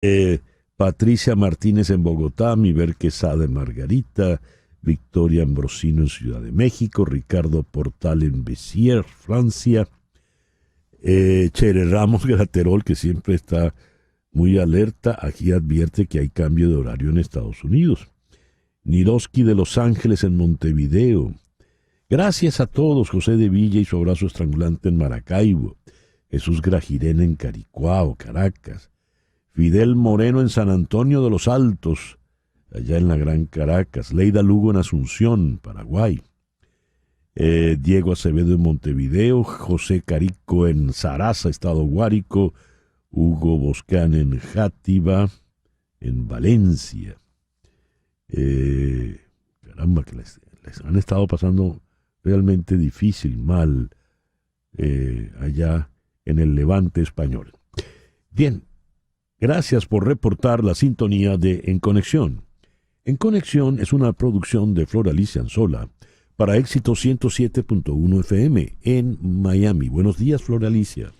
Eh, Patricia Martínez en Bogotá, Miver Quesada en Margarita, Victoria Ambrosino en Ciudad de México, Ricardo Portal en Béziers, Francia, Chere Ramos Graterol, que siempre está muy alerta, aquí advierte que hay cambio de horario en Estados Unidos. Niroski de Los Ángeles en Montevideo. Gracias a todos, José de Villa y su abrazo estrangulante en Maracaibo, Jesús Grajirén en Caricuao, Caracas, Fidel Moreno en San Antonio de los Altos, allá en la Gran Caracas, Leida Lugo en Asunción, Paraguay, Diego Acevedo en Montevideo, José Carico en Zaraza, Estado Guárico, Hugo Boscán en Játiva, en Valencia. Caramba, que les han estado pasando realmente difícil, mal, allá en el Levante español. Bien, gracias por reportar la sintonía de En Conexión. En Conexión es una producción de Flor Alicia Anzola para Éxito 107.1 FM en Miami. Buenos días, Flor Alicia.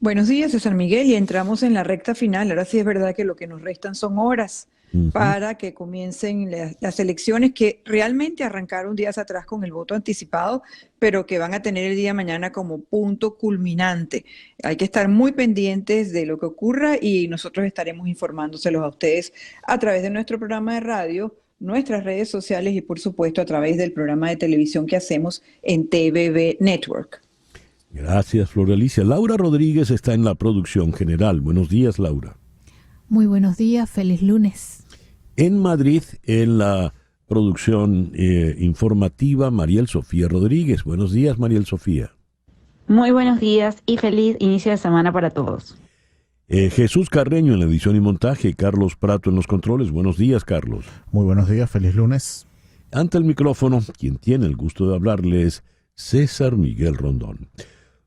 Buenos días, César Miguel, y entramos en la recta final. Ahora sí es verdad que lo que nos restan son horas para que comiencen las elecciones que realmente arrancaron días atrás con el voto anticipado, pero que van a tener el día de mañana como punto culminante. Hay que estar muy pendientes de lo que ocurra y nosotros estaremos informándoselos a ustedes a través de nuestro programa de radio, nuestras redes sociales y por supuesto a través del programa de televisión que hacemos en TVB Network. Gracias, Flor Alicia. Laura Rodríguez está en la producción general. Buenos días, Laura. Muy buenos días, feliz lunes. En Madrid, en la producción informativa, Mariel Sofía Rodríguez. Buenos días, Mariel Sofía. Muy buenos días y feliz inicio de semana para todos. Jesús Carreño en la edición y montaje, Carlos Prato en los controles. Buenos días, Carlos. Muy buenos días, feliz lunes. Ante el micrófono, quien tiene el gusto de hablarles, César Miguel Rondón.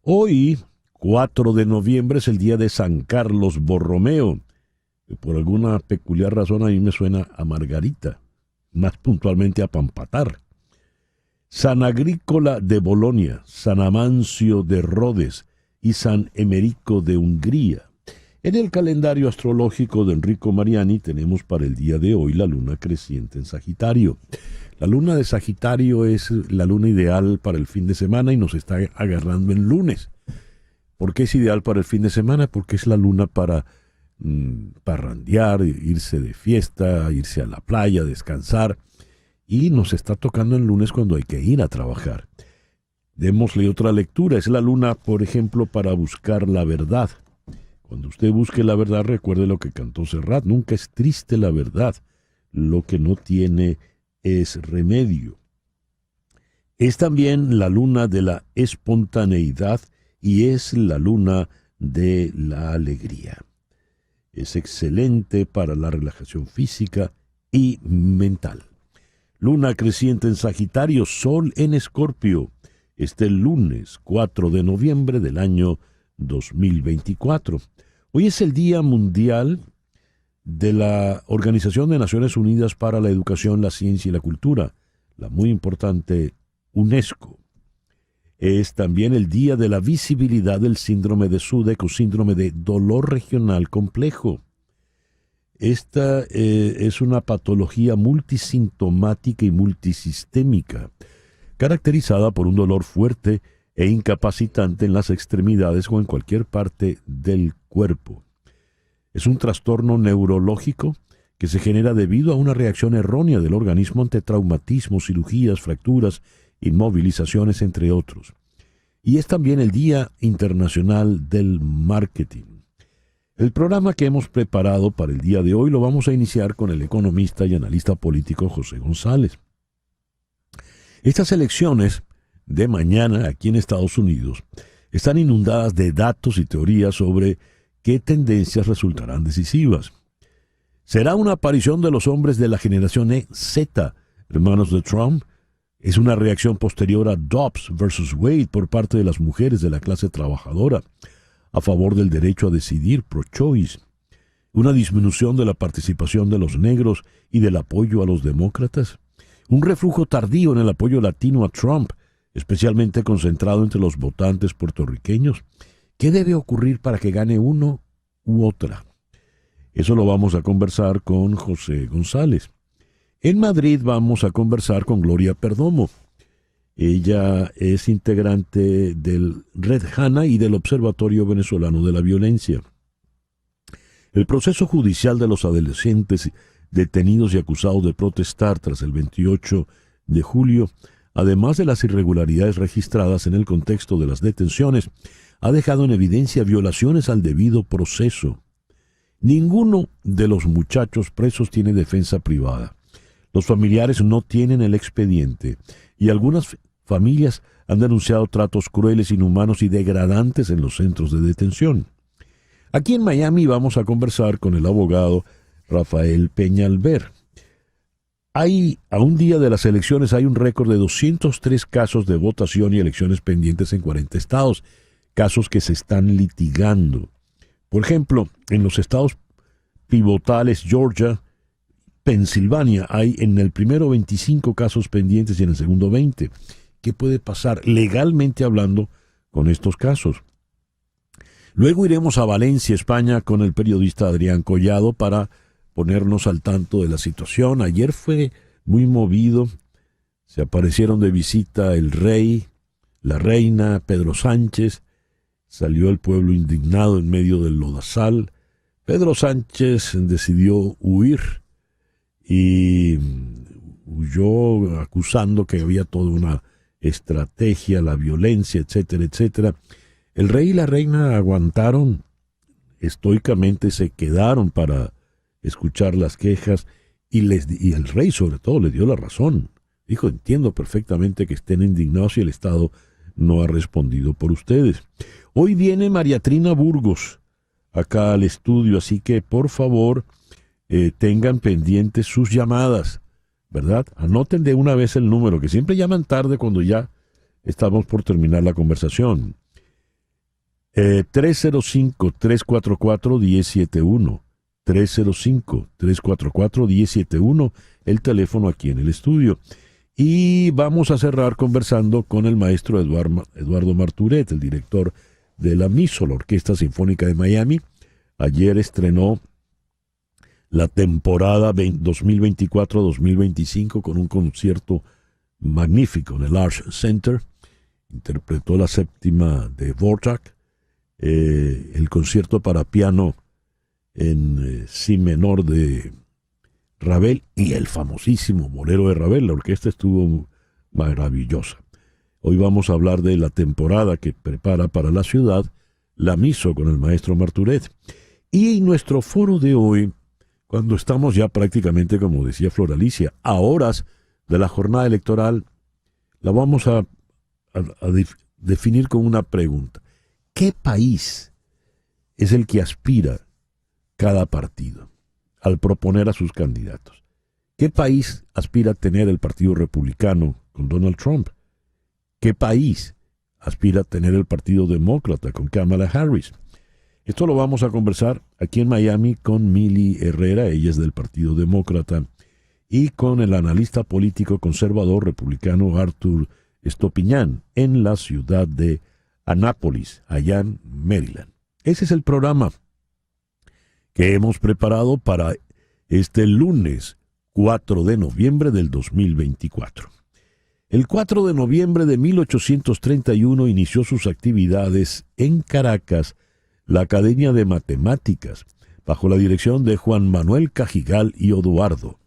Hoy, 4 de noviembre, es el día de San Carlos Borromeo. Por alguna peculiar razón a mí me suena a Margarita, más puntualmente a Pampatar. San Agrícola de Bolonia, San Amancio de Rhodes y San Emerico de Hungría. En el calendario astrológico de Enrico Mariani tenemos para el día de hoy la luna creciente en Sagitario. La luna de Sagitario es la luna ideal para el fin de semana y nos está agarrando en lunes. ¿Por qué es ideal para el fin de semana? Porque es la luna para parrandear, irse de fiesta, irse a la playa, descansar. Y nos está tocando en lunes cuando hay que ir a trabajar. Démosle otra lectura. Es la luna, por ejemplo, para buscar la verdad. Cuando usted busque la verdad, recuerde lo que cantó Serrat. Nunca es triste la verdad. Lo que no tiene es remedio. Es también la luna de la espontaneidad y es la luna de la alegría. Es excelente para la relajación física y mental. Luna creciente en Sagitario, Sol en Escorpio. Este lunes 4 de noviembre del año 2024. Hoy es el Día Mundial de la Organización de Naciones Unidas para la Educación, la Ciencia y la Cultura, la muy importante UNESCO. Es también el Día de la Visibilidad del Síndrome de SUDEC o Síndrome de Dolor Regional Complejo. Esta es una patología multisintomática y multisistémica, caracterizada por un dolor fuerte e incapacitante en las extremidades o en cualquier parte del cuerpo. Es un trastorno neurológico que se genera debido a una reacción errónea del organismo ante traumatismos, cirugías, fracturas, inmovilizaciones, entre otros. Y es también el Día Internacional del Marketing. El programa que hemos preparado para el día de hoy lo vamos a iniciar con el economista y analista político José González. Estas elecciones de mañana aquí en Estados Unidos están inundadas de datos y teorías sobre qué tendencias resultarán decisivas. ¿Será una aparición de los hombres de la generación Z, hermanos de Trump? ¿Es una reacción posterior a Dobbs versus Wade por parte de las mujeres de la clase trabajadora a favor del derecho a decidir, pro-choice? ¿Una disminución de la participación de los negros y del apoyo a los demócratas? ¿Un reflujo tardío en el apoyo latino a Trump, especialmente concentrado entre los votantes puertorriqueños? ¿Qué debe ocurrir para que gane uno u otra? Eso lo vamos a conversar con José González. En Madrid vamos a conversar con Gloria Perdomo. Ella es integrante del Red Hana y del Observatorio Venezolano de la Violencia. El proceso judicial de los adolescentes detenidos y acusados de protestar tras el 28 de julio, además de las irregularidades registradas en el contexto de las detenciones, ha dejado en evidencia violaciones al debido proceso. Ninguno de los muchachos presos tiene defensa privada. Los familiares no tienen el expediente y algunas familias han denunciado tratos crueles, inhumanos y degradantes en los centros de detención. Aquí en Miami vamos a conversar con el abogado Rafael Peñalver. A un día de las elecciones hay un récord de 203 casos de votación y elecciones pendientes en 40 estados, casos que se están litigando. Por ejemplo, en los estados pivotales Georgia, Pensilvania, hay en el primero 25 casos pendientes y en el segundo 20. ¿Qué puede pasar legalmente hablando con estos casos? Luego iremos a Valencia, España, con el periodista Adrián Collado para ponernos al tanto de la situación. Ayer fue muy movido. Se aparecieron de visita el rey, la reina, Pedro Sánchez. Salió el pueblo indignado en medio del lodazal. Pedro Sánchez decidió huir y huyó acusando que había toda una estrategia, la violencia, etcétera, etcétera. El rey y la reina aguantaron estoicamente, se quedaron para escuchar las quejas y el rey sobre todo le dio la razón. Dijo, entiendo perfectamente que estén indignados y el Estado no ha respondido por ustedes. Hoy viene María Trina Burgos acá al estudio, así que por favor tengan pendientes sus llamadas, ¿verdad? Anoten de una vez el número, que siempre llaman tarde cuando ya estamos por terminar la conversación. 305-344-1071. 305-344-1071, el teléfono aquí en el estudio. Y vamos a cerrar conversando con el maestro Eduardo Marturet, el director de la MISO, la Orquesta Sinfónica de Miami. Ayer estrenó la temporada 2024-2025 con un concierto magnífico en el Arts Center. Interpretó la séptima de Dvorak, el concierto para piano en si menor de Ravel y el famosísimo bolero de Ravel. La orquesta estuvo maravillosa. Hoy vamos a hablar de la temporada que prepara para la ciudad la MISO con el maestro Marturet. Y en nuestro foro de hoy, cuando estamos ya prácticamente, como decía Flor Alicia, a horas de la jornada electoral, la vamos a definir con una pregunta. ¿Qué país es el que aspira cada partido al proponer a sus candidatos? ¿Qué país aspira a tener el Partido Republicano con Donald Trump? ¿Qué país aspira a tener el Partido Demócrata con Kamala Harris? Esto lo vamos a conversar aquí en Miami con Mili Herrera, ella es del Partido Demócrata, y con el analista político conservador republicano Arthur Estopiñán en la ciudad de Annapolis, allá en Maryland. Ese es el programa que hemos preparado para este lunes 4 de noviembre del 2024. El 4 de noviembre de 1831 inició sus actividades en Caracas la Academia de Matemáticas, bajo la dirección de Juan Manuel Cajigal y Oduardo.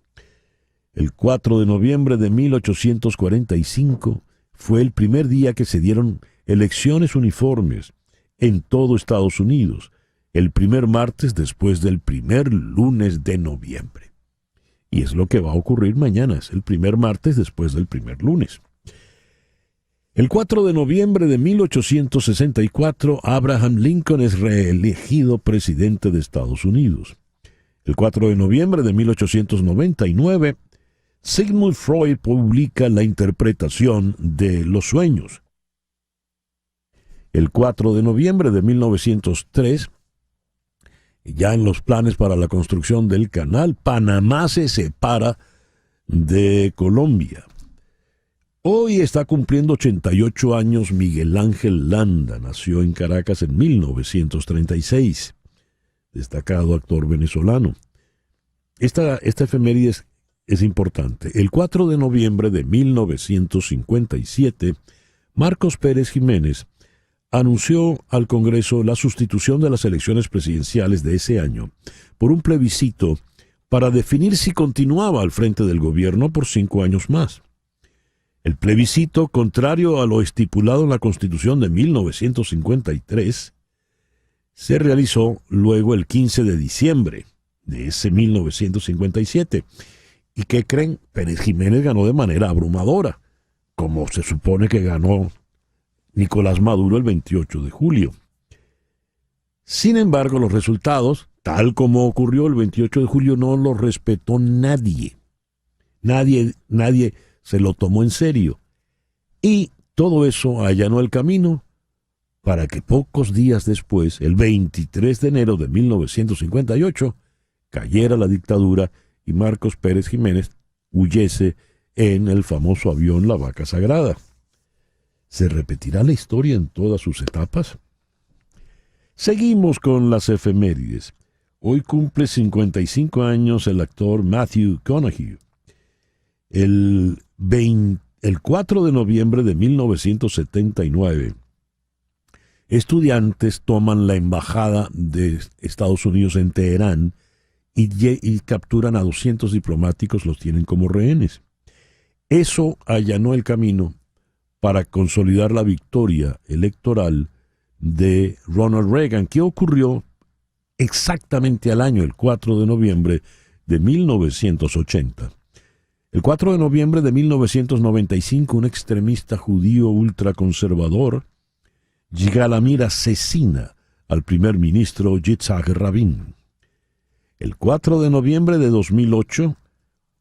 El 4 de noviembre de 1845 fue el primer día que se dieron elecciones uniformes en todo Estados Unidos, el primer martes después del primer lunes de noviembre. Y es lo que va a ocurrir mañana, es el primer martes después del primer lunes. El 4 de noviembre de 1864, Abraham Lincoln es reelegido presidente de Estados Unidos. El 4 de noviembre de 1899, Sigmund Freud publica la interpretación de los sueños. El 4 de noviembre de 1903, ya en los planes para la construcción del canal, Panamá se separa de Colombia. Hoy está cumpliendo 88 años Miguel Ángel Landa. Nació en Caracas en 1936. destacado actor venezolano. Esta efeméride es importante. El 4 de noviembre de 1957, Marcos Pérez Jiménez anunció al Congreso la sustitución de las elecciones presidenciales de ese año por un plebiscito para definir si continuaba al frente del gobierno por 5 años más. El plebiscito, contrario a lo estipulado en la Constitución de 1953, se realizó luego el 15 de diciembre de ese 1957. ¿Y qué creen? Pérez Jiménez ganó de manera abrumadora, como se supone que ganó Nicolás Maduro el 28 de julio. Sin embargo, los resultados, tal como ocurrió el 28 de julio, no los respetó nadie. Nadie se lo tomó en serio. Y todo eso allanó el camino para que pocos días después, el 23 de enero de 1958, cayera la dictadura y Marcos Pérez Jiménez huyese en el famoso avión La Vaca Sagrada. ¿Se repetirá la historia en todas sus etapas? Seguimos con las efemérides. Hoy cumple 55 años el actor Matthew McConaughey. El 4 de noviembre de 1979, estudiantes toman la embajada de Estados Unidos en Teherán y capturan a 200 diplomáticos, los tienen como rehenes. Eso allanó el camino para consolidar la victoria electoral de Ronald Reagan, que ocurrió exactamente al año, el 4 de noviembre de 1980. El 4 de noviembre de 1995, un extremista judío ultraconservador, Yigal Amir, asesina al primer ministro Yitzhak Rabin. El 4 de noviembre de 2008,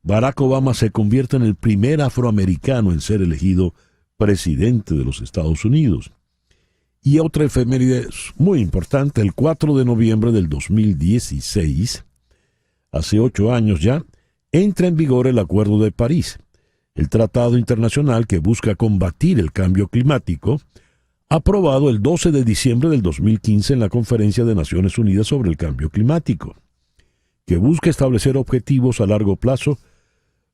Barack Obama se convierte en el primer afroamericano en ser elegido presidente de los Estados Unidos. Y otra efeméride muy importante, el 4 de noviembre del 2016, hace 8 años ya, entra en vigor el Acuerdo de París, el tratado internacional que busca combatir el cambio climático, aprobado el 12 de diciembre del 2015 en la Conferencia de Naciones Unidas sobre el Cambio Climático, que busca establecer objetivos a largo plazo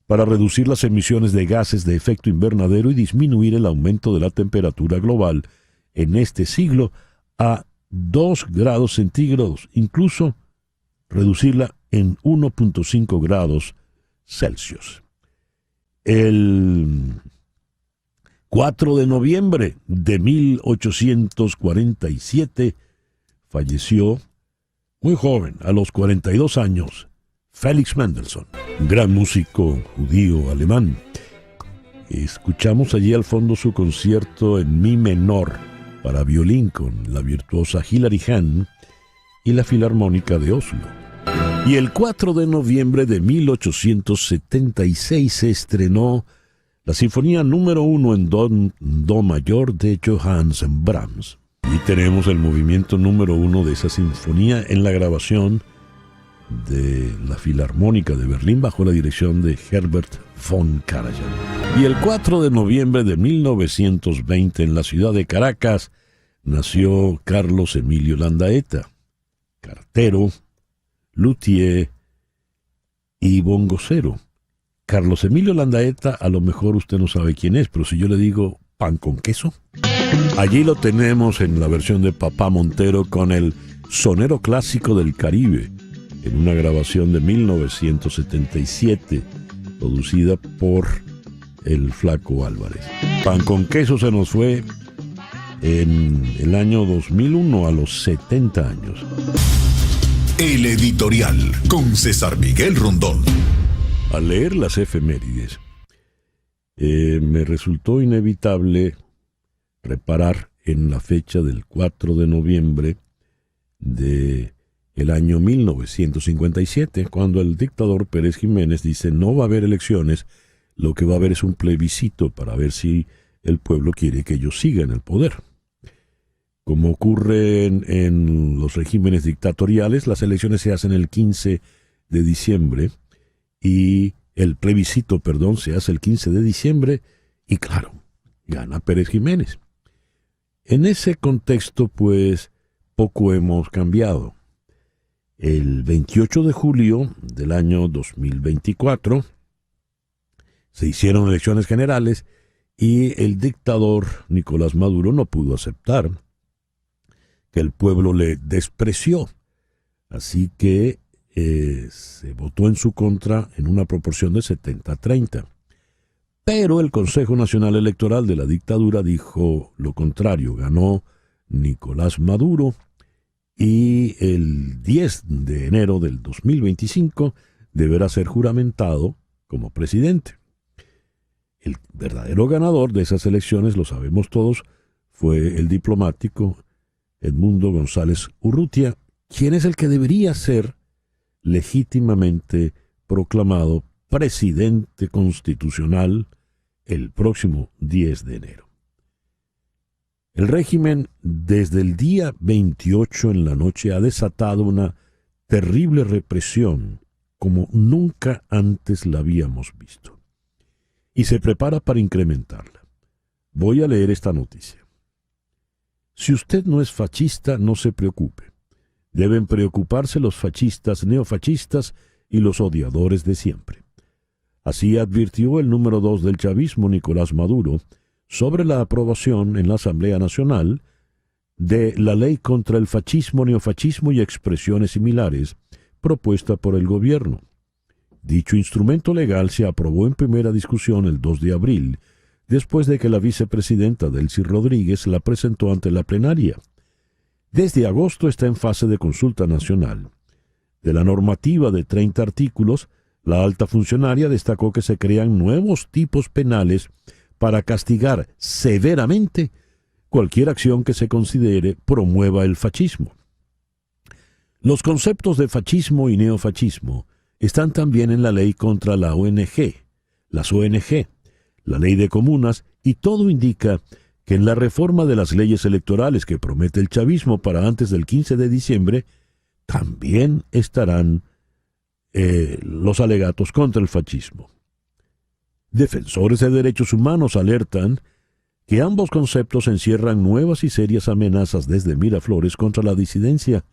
para reducir las emisiones de gases de efecto invernadero y disminuir el aumento de la temperatura global en este siglo a 2 grados centígrados, incluso reducirla en 1.5 grados Celsius. El 4 de noviembre de 1847 falleció muy joven, a los 42 años, Felix Mendelssohn, un gran músico judío alemán. Escuchamos allí al fondo su concierto en mi menor para violín con la virtuosa Hilary Hahn y la Filarmónica de Oslo. Y el 4 de noviembre de 1876 se estrenó la Sinfonía número 1 en Do mayor de Johannes Brahms. Y tenemos el movimiento número 1 de esa sinfonía en la grabación de la Filarmónica de Berlín bajo la dirección de Herbert von Karajan. Y el 4 de noviembre de 1920 en la ciudad de Caracas nació Carlos Emilio Landaeta, cartero, luthier y bongocero. Carlos Emilio Landaeta, a lo mejor usted no sabe quién es, pero si yo le digo pan con queso, allí lo tenemos en la versión de Papá Montero con el Sonero Clásico del Caribe, en una grabación de 1977, producida por el Flaco Álvarez. Pan con queso se nos fue en el año 2001 a los 70 años. El editorial con César Miguel Rondón. Al leer las efemérides, me resultó inevitable reparar en la fecha del 4 de noviembre de el año 1957, cuando el dictador Pérez Jiménez dice no va a haber elecciones, lo que va a haber es un plebiscito para ver si el pueblo quiere que ellos sigan en el poder. Como ocurre en los regímenes dictatoriales, las elecciones se hacen el 15 de diciembre y el plebiscito, se hace el 15 de diciembre y claro, gana Pérez Jiménez. En ese contexto, pues, poco hemos cambiado. El 28 de julio del año 2024 se hicieron elecciones generales y el dictador Nicolás Maduro no pudo aceptar que el pueblo le despreció. Así que se votó en su contra en una proporción de 70-30. Pero el Consejo Nacional Electoral de la dictadura dijo lo contrario, ganó Nicolás Maduro y el 10 de enero del 2025 deberá ser juramentado como presidente. El verdadero ganador de esas elecciones, lo sabemos todos, fue el diplomático Edmundo González Urrutia, quien es el que debería ser legítimamente proclamado presidente constitucional el próximo 10 de enero. El régimen, desde el día 28 en la noche, ha desatado una terrible represión como nunca antes la habíamos visto. Y se prepara para incrementarla. Voy a leer esta noticia. Si usted no es fascista, no se preocupe. Deben preocuparse los fascistas, neofascistas y los odiadores de siempre. Así advirtió el número 2 del chavismo, Nicolás Maduro, sobre la aprobación en la Asamblea Nacional de la ley contra el fascismo, neofascismo y expresiones similares propuesta por el gobierno. Dicho instrumento legal se aprobó en primera discusión el 2 de abril, después de que la vicepresidenta Delcy Rodríguez la presentó ante la plenaria. Desde agosto está en fase de consulta nacional. De la normativa de 30 artículos, la alta funcionaria destacó que se crean nuevos tipos penales para castigar severamente cualquier acción que se considere promueva el fascismo. Los conceptos de fascismo y neofascismo están también en la ley contra las ONG, la ley de comunas, y todo indica que en la reforma de las leyes electorales que promete el chavismo para antes del 15 de diciembre, también estarán los alegatos contra el fascismo. Defensores de derechos humanos alertan que ambos conceptos encierran nuevas y serias amenazas desde Miraflores contra la disidencia,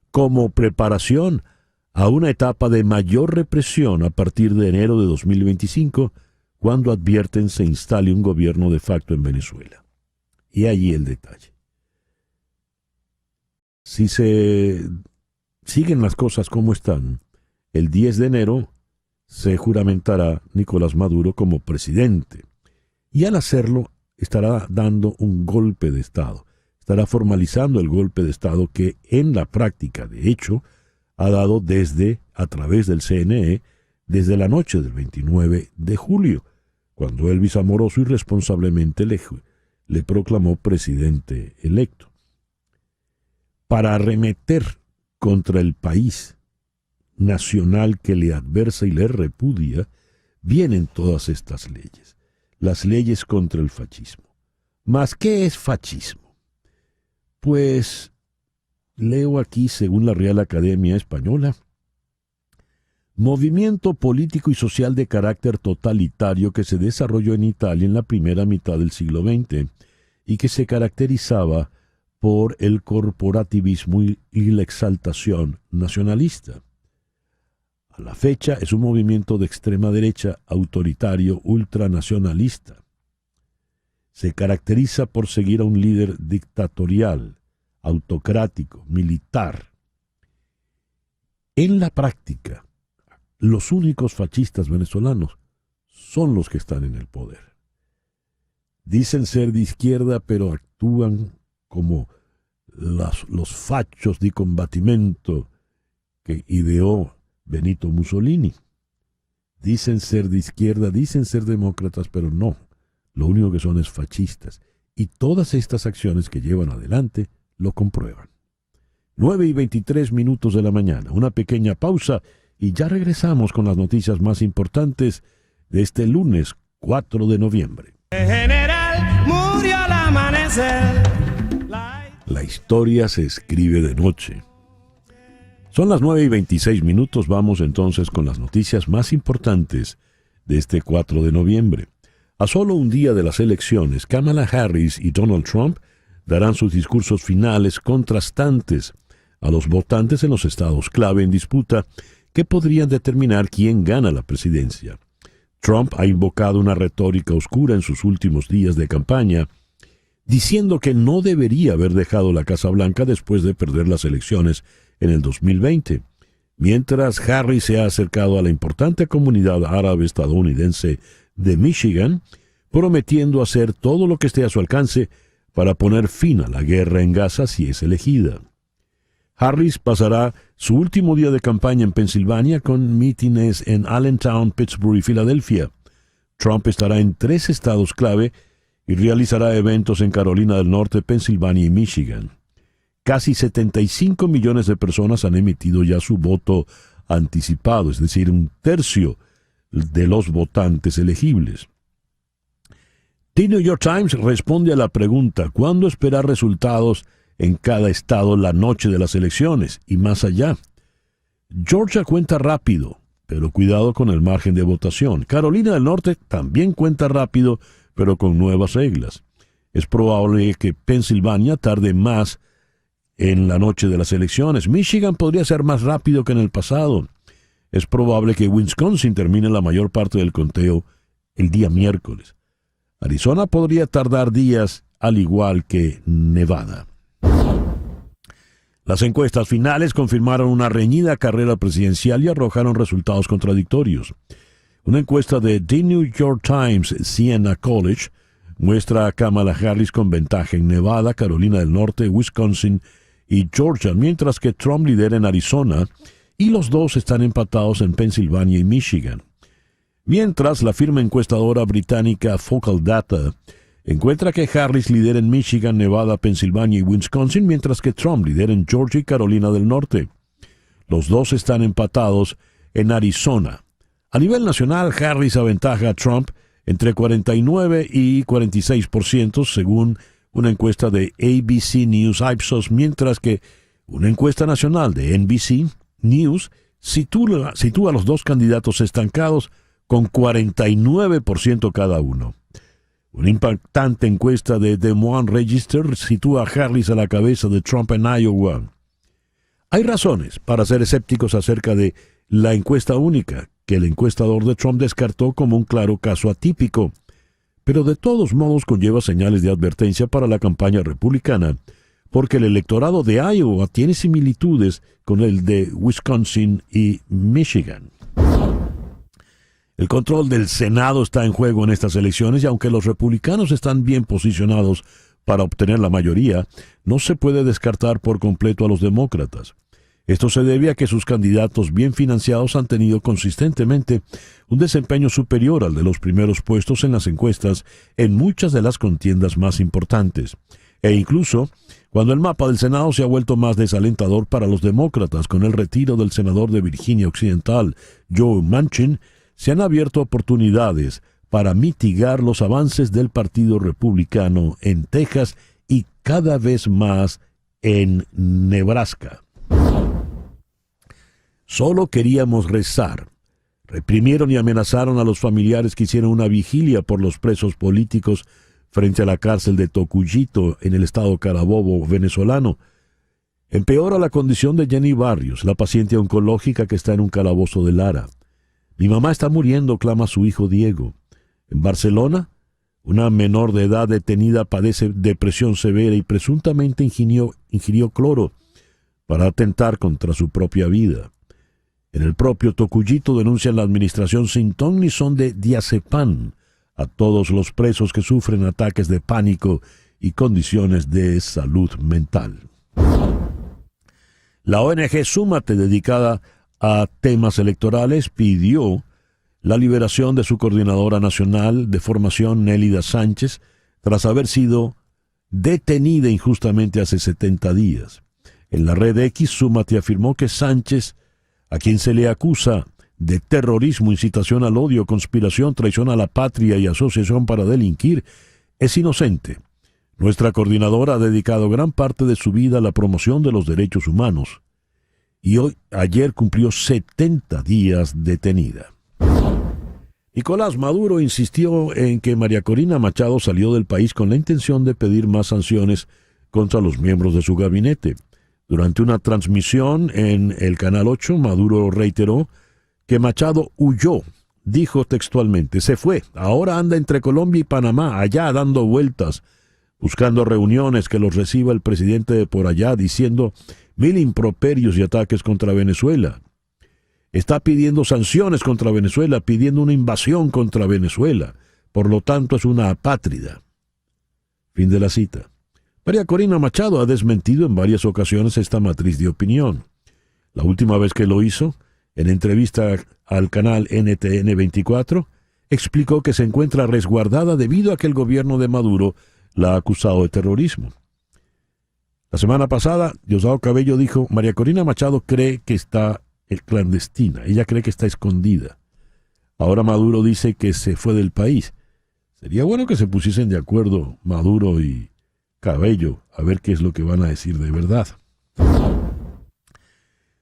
como preparación a una etapa de mayor represión a partir de enero de 2025, cuando advierten se instale un gobierno de facto en Venezuela. Y allí el detalle. Si se siguen las cosas como están, el 10 de enero se juramentará Nicolás Maduro como presidente. Y al hacerlo, estará dando un golpe de Estado. Estará formalizando el golpe de Estado que en la práctica, de hecho, ha dado a través del CNE, desde la noche del 29 de julio, cuando Elvis Amoroso irresponsablemente le proclamó presidente electo. Para arremeter contra el país nacional que le adversa y le repudia, vienen todas estas leyes, las leyes contra el fascismo. ¿Mas qué es fascismo? Pues leo aquí, según la Real Academia Española, movimiento político y social de carácter totalitario que se desarrolló en Italia en la primera mitad del siglo XX y que se caracterizaba por el corporativismo y la exaltación nacionalista. A la fecha es un movimiento de extrema derecha autoritario ultranacionalista. Se caracteriza por seguir a un líder dictatorial, autocrático, militar. En la práctica, los únicos fascistas venezolanos son los que están en el poder. Dicen ser de izquierda, pero actúan como los fachos de combatimiento que ideó Benito Mussolini. Dicen ser de izquierda, dicen ser demócratas, pero no. Lo único que son es fascistas. Y todas estas acciones que llevan adelante lo comprueban. 9:23 de la mañana. Una pequeña pausa y ya regresamos con las noticias más importantes de este lunes 4 de noviembre. El general murió al amanecer. La historia se escribe de noche. Son las 9:26. Vamos entonces con las noticias más importantes de este 4 de noviembre. A solo un día de las elecciones, Kamala Harris y Donald Trump darán sus discursos finales contrastantes a los votantes en los estados clave en disputa que podrían determinar quién gana la presidencia. Trump ha invocado una retórica oscura en sus últimos días de campaña, diciendo que no debería haber dejado la Casa Blanca después de perder las elecciones en el 2020, mientras Harris se ha acercado a la importante comunidad árabe estadounidense de Michigan, prometiendo hacer todo lo que esté a su alcance para poner fin a la guerra en Gaza si es elegida. Harris pasará su último día de campaña en Pensilvania con mítines en Allentown, Pittsburgh y Filadelfia. Trump estará en 3 estados clave y realizará eventos en Carolina del Norte, Pensilvania y Michigan. Casi 75 millones de personas han emitido ya su voto anticipado, es decir, 1/3 de los votantes elegibles. The New York Times responde a la pregunta ¿cuándo esperar resultados en cada estado la noche de las elecciones y más allá? Georgia cuenta rápido, pero cuidado con el margen de votación. Carolina del Norte también cuenta rápido, pero con nuevas reglas. Es probable que Pensilvania tarde más en la noche de las elecciones. Michigan podría ser más rápido que en el pasado. Es probable que Wisconsin termine la mayor parte del conteo el día miércoles. Arizona podría tardar días, al igual que Nevada. Las encuestas finales confirmaron una reñida carrera presidencial y arrojaron resultados contradictorios. Una encuesta de The New York Times Siena College muestra a Kamala Harris con ventaja en Nevada, Carolina del Norte, Wisconsin y Georgia, mientras que Trump lidera en Arizona y los dos están empatados en Pensilvania y Michigan. Mientras, la firma encuestadora británica Focal Data encuentra que Harris lidera en Michigan, Nevada, Pensilvania y Wisconsin, mientras que Trump lidera en Georgia y Carolina del Norte. Los dos están empatados en Arizona. A nivel nacional, Harris aventaja a Trump entre 49 y 46%, según una encuesta de ABC News Ipsos, mientras que una encuesta nacional de NBC News sitúa a los dos candidatos estancados con 49% cada uno. Una impactante encuesta de Des Moines Register sitúa a Harris a la cabeza de Trump en Iowa. Hay razones para ser escépticos acerca de la encuesta única, que el encuestador de Trump descartó como un claro caso atípico, pero de todos modos conlleva señales de advertencia para la campaña republicana, porque el electorado de Iowa tiene similitudes con el de Wisconsin y Michigan. El control del Senado está en juego en estas elecciones y aunque los republicanos están bien posicionados para obtener la mayoría, no se puede descartar por completo a los demócratas. Esto se debe a que sus candidatos bien financiados han tenido consistentemente un desempeño superior al de los primeros puestos en las encuestas en muchas de las contiendas más importantes. E incluso, cuando el mapa del Senado se ha vuelto más desalentador para los demócratas con el retiro del senador de Virginia Occidental, Joe Manchin, se han abierto oportunidades para mitigar los avances del Partido Republicano en Texas y cada vez más en Nebraska. Solo queríamos rezar. Reprimieron y amenazaron a los familiares que hicieron una vigilia por los presos políticos frente a la cárcel de Tocuyito en el estado Carabobo venezolano. Empeora la condición de Jenny Barrios, la paciente oncológica que está en un calabozo de Lara. Mi mamá está muriendo, clama su hijo Diego. En Barcelona, una menor de edad detenida padece depresión severa y presuntamente ingirió cloro para atentar contra su propia vida. En el propio Tocuyito denuncian la administración sin ton ni son de diazepam a todos los presos que sufren ataques de pánico y condiciones de salud mental. La ONG Súmate, dedicada a temas electorales, pidió la liberación de su coordinadora nacional de formación, Nélida Sánchez, tras haber sido detenida injustamente hace 70 días. En la red X, Súmate afirmó que Sánchez, a quien se le acusa de terrorismo, incitación al odio, conspiración, traición a la patria y asociación para delinquir, es inocente. Nuestra coordinadora ha dedicado gran parte de su vida a la promoción de los derechos humanos y ayer cumplió 70 días detenida. Nicolás Maduro insistió en que María Corina Machado salió del país con la intención de pedir más sanciones contra los miembros de su gabinete. Durante una transmisión en el Canal 8, Maduro reiteró que Machado huyó. Dijo textualmente, se fue, ahora anda entre Colombia y Panamá, allá dando vueltas, buscando reuniones, que los reciba el presidente de por allá, diciendo 1000 improperios y ataques contra Venezuela. Está pidiendo sanciones contra Venezuela, pidiendo una invasión contra Venezuela. Por lo tanto, es una apátrida. Fin de la cita. María Corina Machado ha desmentido en varias ocasiones esta matriz de opinión. La última vez que lo hizo, en entrevista al canal NTN 24, explicó que se encuentra resguardada debido a que el gobierno de Maduro la ha acusado de terrorismo. La semana pasada, Diosdado Cabello dijo, María Corina Machado cree que está clandestina, ella cree que está escondida. Ahora Maduro dice que se fue del país. Sería bueno que se pusiesen de acuerdo Maduro y Cabello a ver qué es lo que van a decir de verdad.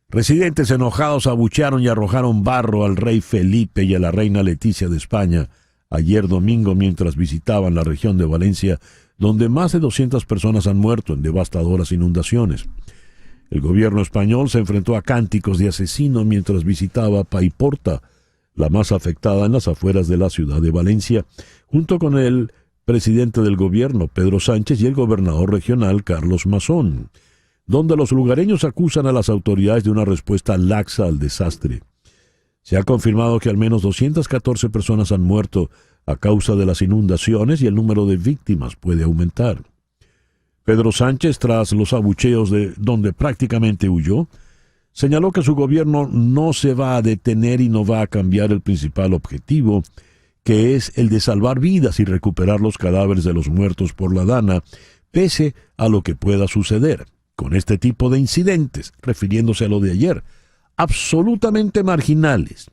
Residentes enojados abuchearon y arrojaron barro al rey Felipe y a la reina Leticia de España ayer domingo mientras visitaban la región de Valencia, donde más de 200 personas han muerto en devastadoras inundaciones. El gobierno español se enfrentó a cánticos de asesino mientras visitaba Paiporta, la más afectada en las afueras de la ciudad de Valencia, junto con el presidente del gobierno, Pedro Sánchez, y el gobernador regional, Carlos Mazón, donde los lugareños acusan a las autoridades de una respuesta laxa al desastre. Se ha confirmado que al menos 214 personas han muerto a causa de las inundaciones y el número de víctimas puede aumentar. Pedro Sánchez, tras los abucheos de donde prácticamente huyó, señaló que su gobierno no se va a detener y no va a cambiar el principal objetivo, que es el de salvar vidas y recuperar los cadáveres de los muertos por la Dana, pese a lo que pueda suceder con este tipo de incidentes, refiriéndose a lo de ayer, absolutamente marginales.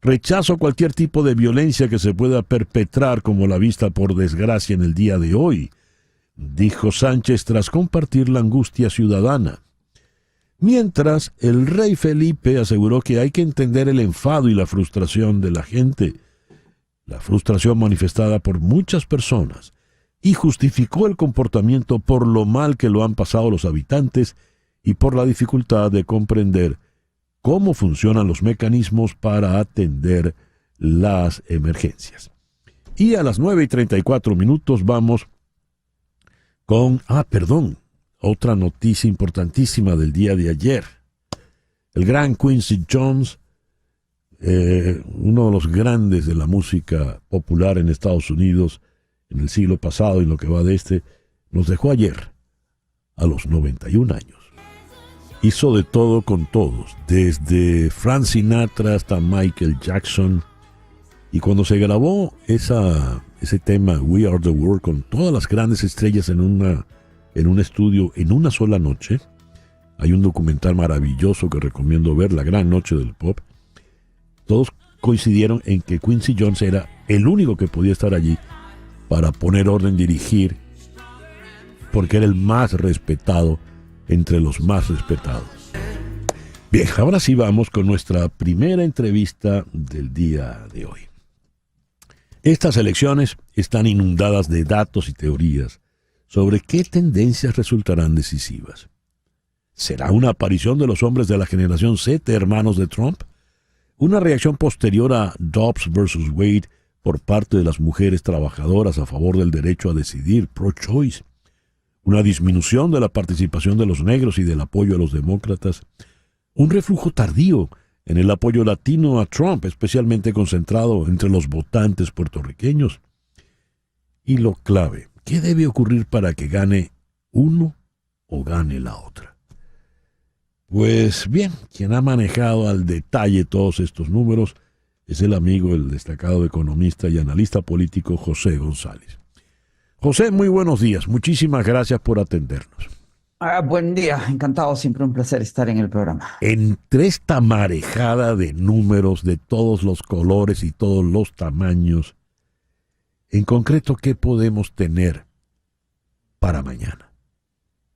Rechazo cualquier tipo de violencia que se pueda perpetrar como la vista por desgracia en el día de hoy, dijo Sánchez tras compartir la angustia ciudadana. Mientras, el rey Felipe aseguró que hay que entender el enfado y la frustración de la gente, la frustración manifestada por muchas personas, y justificó el comportamiento por lo mal que lo han pasado los habitantes y por la dificultad de comprender cómo funcionan los mecanismos para atender las emergencias. Y a las 9:34 vamos con, otra noticia importantísima del día de ayer. El gran Quincy Jones, uno de los grandes de la música popular en Estados Unidos en el siglo pasado y lo que va de este, nos dejó ayer a los 91 años. Hizo de todo con todos, desde Frank Sinatra hasta Michael Jackson. Y cuando se grabó ese tema, We Are the World, con todas las grandes estrellas en un estudio en una sola noche, hay un documental maravilloso que recomiendo ver, La Gran Noche del Pop. Todos coincidieron en que Quincy Jones era el único que podía estar allí para poner orden, dirigir, porque era el más respetado entre los más respetados. Bien, ahora sí vamos con nuestra primera entrevista del día de hoy. Estas elecciones están inundadas de datos y teorías sobre qué tendencias resultarán decisivas. ¿Será una aparición de los hombres de la generación Z, hermanos de Trump? ¿Una reacción posterior a Dobbs versus Wade por parte de las mujeres trabajadoras a favor del derecho a decidir, pro-choice? ¿Una disminución de la participación de los negros y del apoyo a los demócratas? ¿Un reflujo tardío en el apoyo latino a Trump, especialmente concentrado entre los votantes puertorriqueños? Y lo clave, ¿qué debe ocurrir para que gane uno o gane la otra? Pues bien, quien ha manejado al detalle todos estos números es el amigo, el destacado economista y analista político José González. José, muy buenos días. Muchísimas gracias por atendernos. Buen día, encantado, siempre un placer estar en el programa. Entre esta marejada de números de todos los colores y todos los tamaños, en concreto, ¿qué podemos tener para mañana?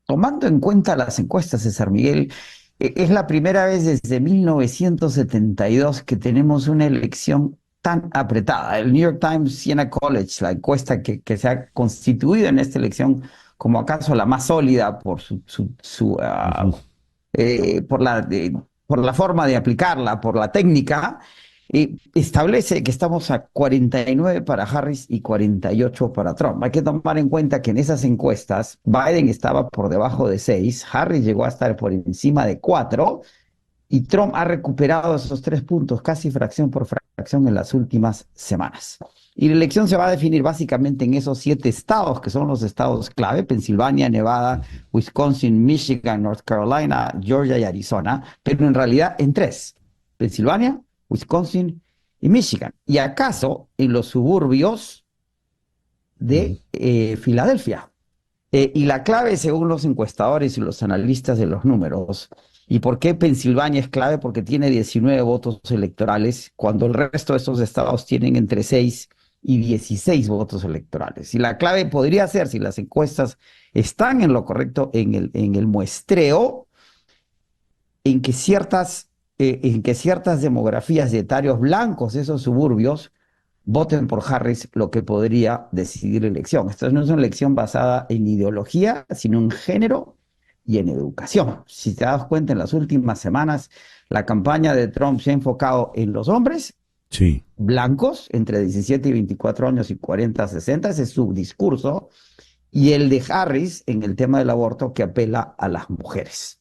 Tomando en cuenta las encuestas, César Miguel, es la primera vez desde 1972 que tenemos una elección tan apretada. El New York Times Siena College, la encuesta que se ha constituido en esta elección, como acaso la más sólida por por la forma de aplicarla, por la técnica, establece que estamos a 49 para Harris y 48 para Trump. Hay que tomar en cuenta que en esas encuestas Biden estaba por debajo de 6, Harris llegó a estar por encima de 4 y Trump ha recuperado esos 3 puntos casi fracción por fracción en las últimas semanas. Y la elección se va a definir básicamente en esos 7 estados, que son los estados clave: Pensilvania, Nevada, Wisconsin, Michigan, North Carolina, Georgia y Arizona, pero en realidad en 3: Pensilvania, Wisconsin y Michigan. Y acaso en los suburbios de Filadelfia. Y la clave, según los encuestadores y los analistas de los números, ¿y por qué Pensilvania es clave? Porque tiene 19 votos electorales, cuando el resto de estos estados tienen entre 6 y 16 votos electorales. Y la clave podría ser, si las encuestas están en lo correcto, en el muestreo, en que ciertas demografías de etarios blancos de esos suburbios voten por Harris, lo que podría decidir la elección. Esta no es una elección basada en ideología, sino en género y en educación. Si te das cuenta, en las últimas semanas, la campaña de Trump se ha enfocado en los hombres blancos, entre 17 y 24 años y 40 a 60, ese es su discurso, y el de Harris en el tema del aborto, que apela a las mujeres.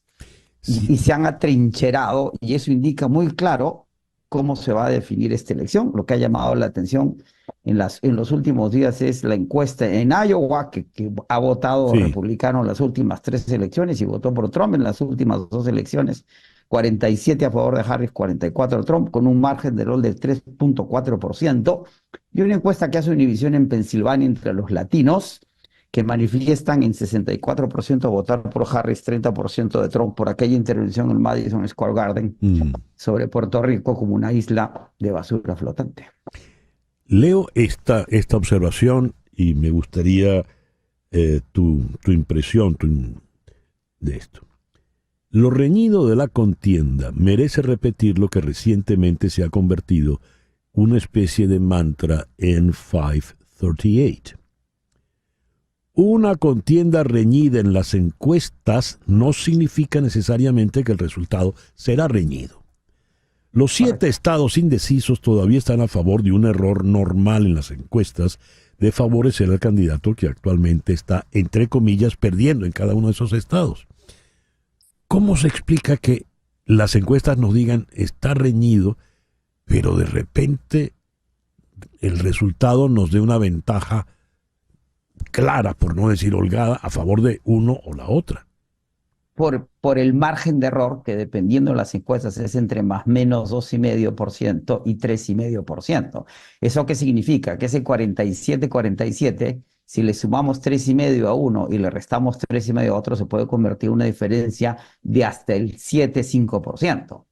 Y se han atrincherado, y eso indica muy claro cómo se va a definir esta elección. Lo que ha llamado la atención en los últimos días es la encuesta en Iowa, que ha votado republicano en las últimas 3 elecciones y votó por Trump en las últimas 2 elecciones. 47 a favor de Harris, 44 a Trump, con un margen de error del 3.4%. Y una encuesta que hace Univision en Pensilvania entre los latinos, que manifiestan en 64% votar por Harris, 30% de Trump, por aquella intervención en Madison Square Garden sobre Puerto Rico como una isla de basura flotante. Leo esta observación y me gustaría tu impresión de esto. Lo reñido de la contienda merece repetir lo que recientemente se ha convertido una especie de mantra en 538. Una contienda reñida en las encuestas no significa necesariamente que el resultado será reñido. Los 7 estados indecisos todavía están a favor de un error normal en las encuestas de favorecer al candidato que actualmente está, entre comillas, perdiendo en cada uno de esos estados. ¿Cómo se explica que las encuestas nos digan está reñido, pero de repente el resultado nos dé una ventaja clara, por no decir holgada, a favor de uno o la otra? Por el margen de error, que dependiendo de las encuestas es entre más o menos 2,5% y 3,5%. ¿Eso qué significa? Que ese 47-47, si le sumamos 3,5 a uno y le restamos 3,5 a otro, se puede convertir en una diferencia de hasta el 7-5%.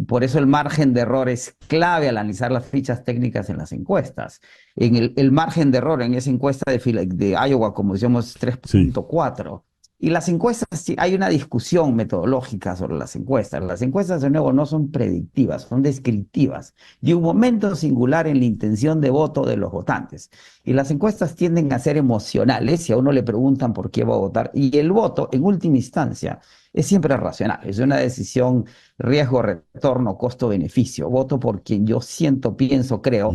Por eso el margen de error es clave al analizar las fichas técnicas en las encuestas. En el margen de error en esa encuesta de Iowa, como decíamos, es 3.4. Y las encuestas, hay una discusión metodológica sobre las encuestas. Las encuestas, de nuevo, no son predictivas, son descriptivas de un momento singular en la intención de voto de los votantes. Y las encuestas tienden a ser emocionales, si a uno le preguntan por qué va a votar. Y el voto, en última instancia, es siempre racional. Es una decisión riesgo-retorno, costo-beneficio. Voto por quien yo siento, pienso, creo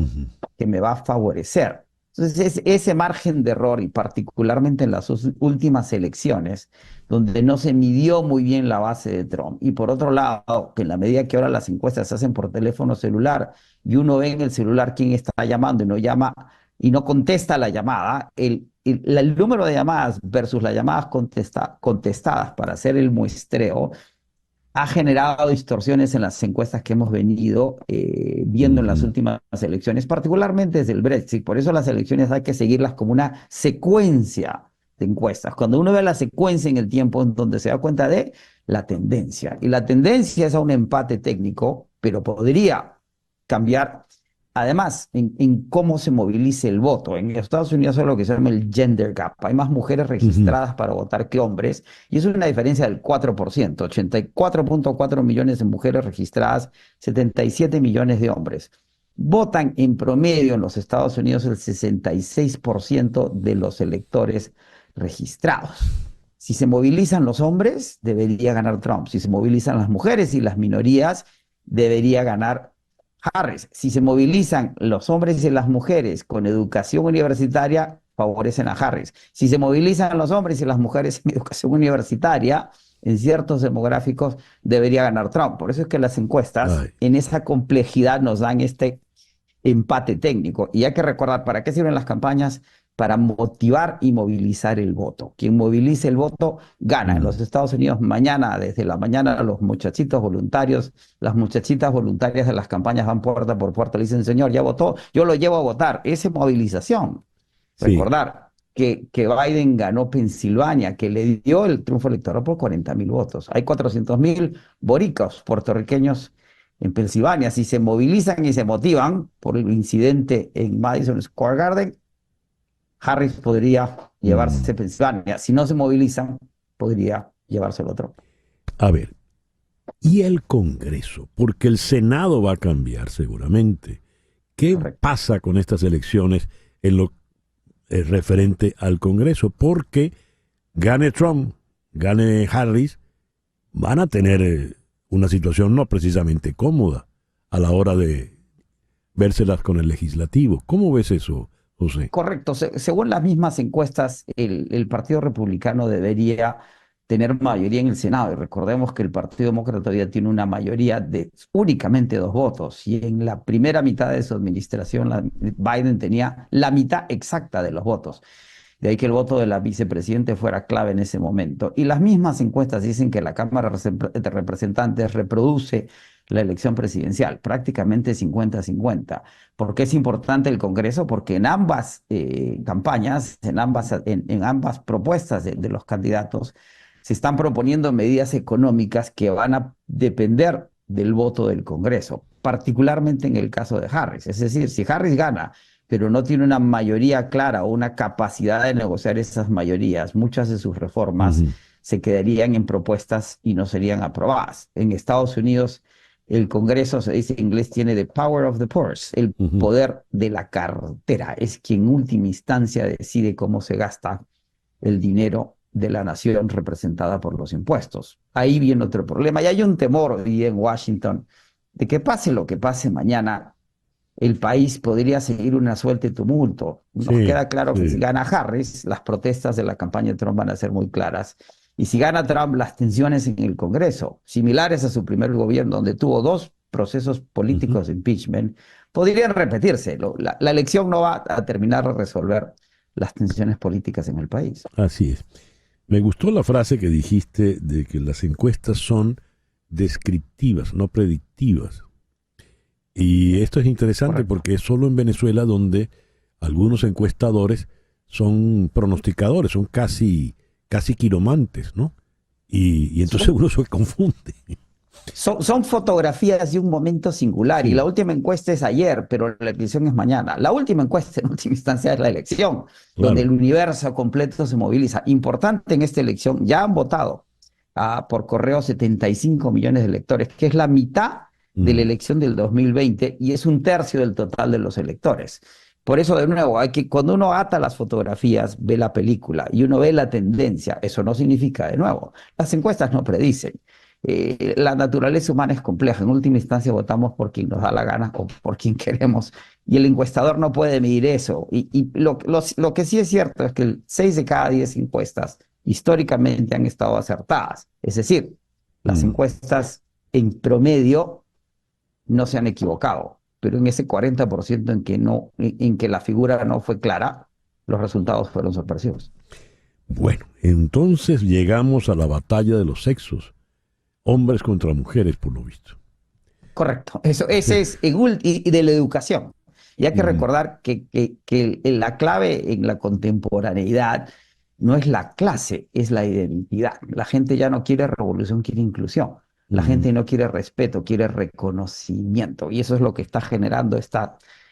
que me va a favorecer. Entonces, ese margen de error, y particularmente en las últimas elecciones, donde no se midió muy bien la base de Trump, y por otro lado, que en la medida que ahora las encuestas se hacen por teléfono celular, y uno ve en el celular quién está llamando y no llama, y no contesta la llamada, el número de llamadas versus las llamadas contestadas para hacer el muestreo, ha generado distorsiones en las encuestas que hemos venido viendo en las últimas elecciones, particularmente desde el Brexit. Por eso las elecciones hay que seguirlas como una secuencia de encuestas. Cuando uno ve la secuencia en el tiempo, en donde se da cuenta de la tendencia. Y la tendencia es a un empate técnico, pero podría cambiar, además, en cómo se movilice el voto. En Estados Unidos hay lo que se llama el gender gap. Hay más mujeres registradas para votar que hombres, y eso es una diferencia del 4%. 84.4 millones de mujeres registradas, 77 millones de hombres. Votan en promedio en los Estados Unidos el 66% de los electores registrados. Si se movilizan los hombres, debería ganar Trump. Si se movilizan las mujeres y las minorías, debería ganar Harris. Si se movilizan los hombres y las mujeres con educación universitaria, favorecen a Harris. Si se movilizan los hombres y las mujeres en educación universitaria, en ciertos demográficos, debería ganar Trump. Por eso es que las encuestas en esa complejidad nos dan este empate técnico. Y hay que recordar, ¿para qué sirven las campañas? Para motivar y movilizar el voto. Quien movilice el voto gana. En los Estados Unidos mañana, desde la mañana, los muchachitos voluntarios, las muchachitas voluntarias de las campañas van puerta por puerta, le dicen, señor, ya votó, yo lo llevo a votar. Esa es movilización. Sí. Recordar que Biden ganó Pensilvania, que le dio el triunfo electoral por 40.000 votos. Hay 400.000 boricos puertorriqueños en Pensilvania. Si se movilizan y se motivan por el incidente en Madison Square Garden, Harris podría llevarse Pensilvania. Si no se movilizan, podría llevarse el otro. A ver, ¿y el Congreso? Porque el Senado va a cambiar seguramente. ¿Qué pasa con estas elecciones en lo referente al Congreso? Porque gane Trump, gane Harris, van a tener una situación no precisamente cómoda a la hora de vérselas con el legislativo. ¿Cómo ves eso, José? Correcto. Según las mismas encuestas, el Partido Republicano debería tener mayoría en el Senado. Y recordemos que el Partido Demócrata todavía tiene una mayoría de únicamente 2 votos. Y en la primera mitad de su administración, Biden tenía la mitad exacta de los votos. De ahí que el voto de la vicepresidente fuera clave en ese momento. Y las mismas encuestas dicen que la Cámara de Representantes reproduce la elección presidencial, prácticamente 50-50. ¿Por qué es importante el Congreso? Porque en ambas campañas, en ambas propuestas de los candidatos, se están proponiendo medidas económicas que van a depender del voto del Congreso, particularmente en el caso de Harris. Es decir, si Harris gana, pero no tiene una mayoría clara o una capacidad de negociar esas mayorías, muchas de sus reformas se quedarían en propuestas y no serían aprobadas. En Estados Unidos, el Congreso, se dice en inglés, tiene the power of the purse, el poder de la cartera. Es quien en última instancia decide cómo se gasta el dinero de la nación representada por los impuestos. Ahí viene otro problema. Y hay un temor hoy en Washington de que pase lo que pase mañana, el país podría seguir una suerte de tumulto. Nos queda claro que si gana Harris, las protestas de la campaña de Trump van a ser muy claras. Y si gana Trump, las tensiones en el Congreso, similares a su primer gobierno, donde tuvo 2 procesos políticos de impeachment, podrían repetirse. La elección no va a terminar de resolver las tensiones políticas en el país. Así es. Me gustó la frase que dijiste de que las encuestas son descriptivas, no predictivas. Y esto es interesante porque es solo en Venezuela donde algunos encuestadores son pronosticadores, son casi quiromantes, ¿no? Y entonces uno se confunde. Son fotografías de un momento singular y la última encuesta es ayer, pero la elección es mañana. La última encuesta en última instancia es la elección, donde el universo completo se moviliza. Importante en esta elección, ya han votado por correo 75 millones de electores, que es la mitad de la elección del 2020 y es 1/3 del total de los electores. Por eso, de nuevo, cuando uno ata las fotografías, ve la película y uno ve la tendencia, eso no significa, de nuevo, las encuestas no predicen. La naturaleza humana es compleja. En última instancia votamos por quien nos da la gana o por quien queremos y el encuestador no puede medir eso. Y lo que sí es cierto es que 6 de cada 10 encuestas históricamente han estado acertadas. Es decir, las encuestas en promedio no se han equivocado, pero en ese 40% en que la figura no fue clara, los resultados fueron sorpresivos. Bueno, entonces llegamos a la batalla de los sexos, hombres contra mujeres, por lo visto. Correcto, ese es y de la educación. Y hay que recordar que la clave en la contemporaneidad no es la clase, es la identidad. La gente ya no quiere revolución, quiere inclusión. La gente no quiere respeto, quiere reconocimiento. Y eso es lo que está generando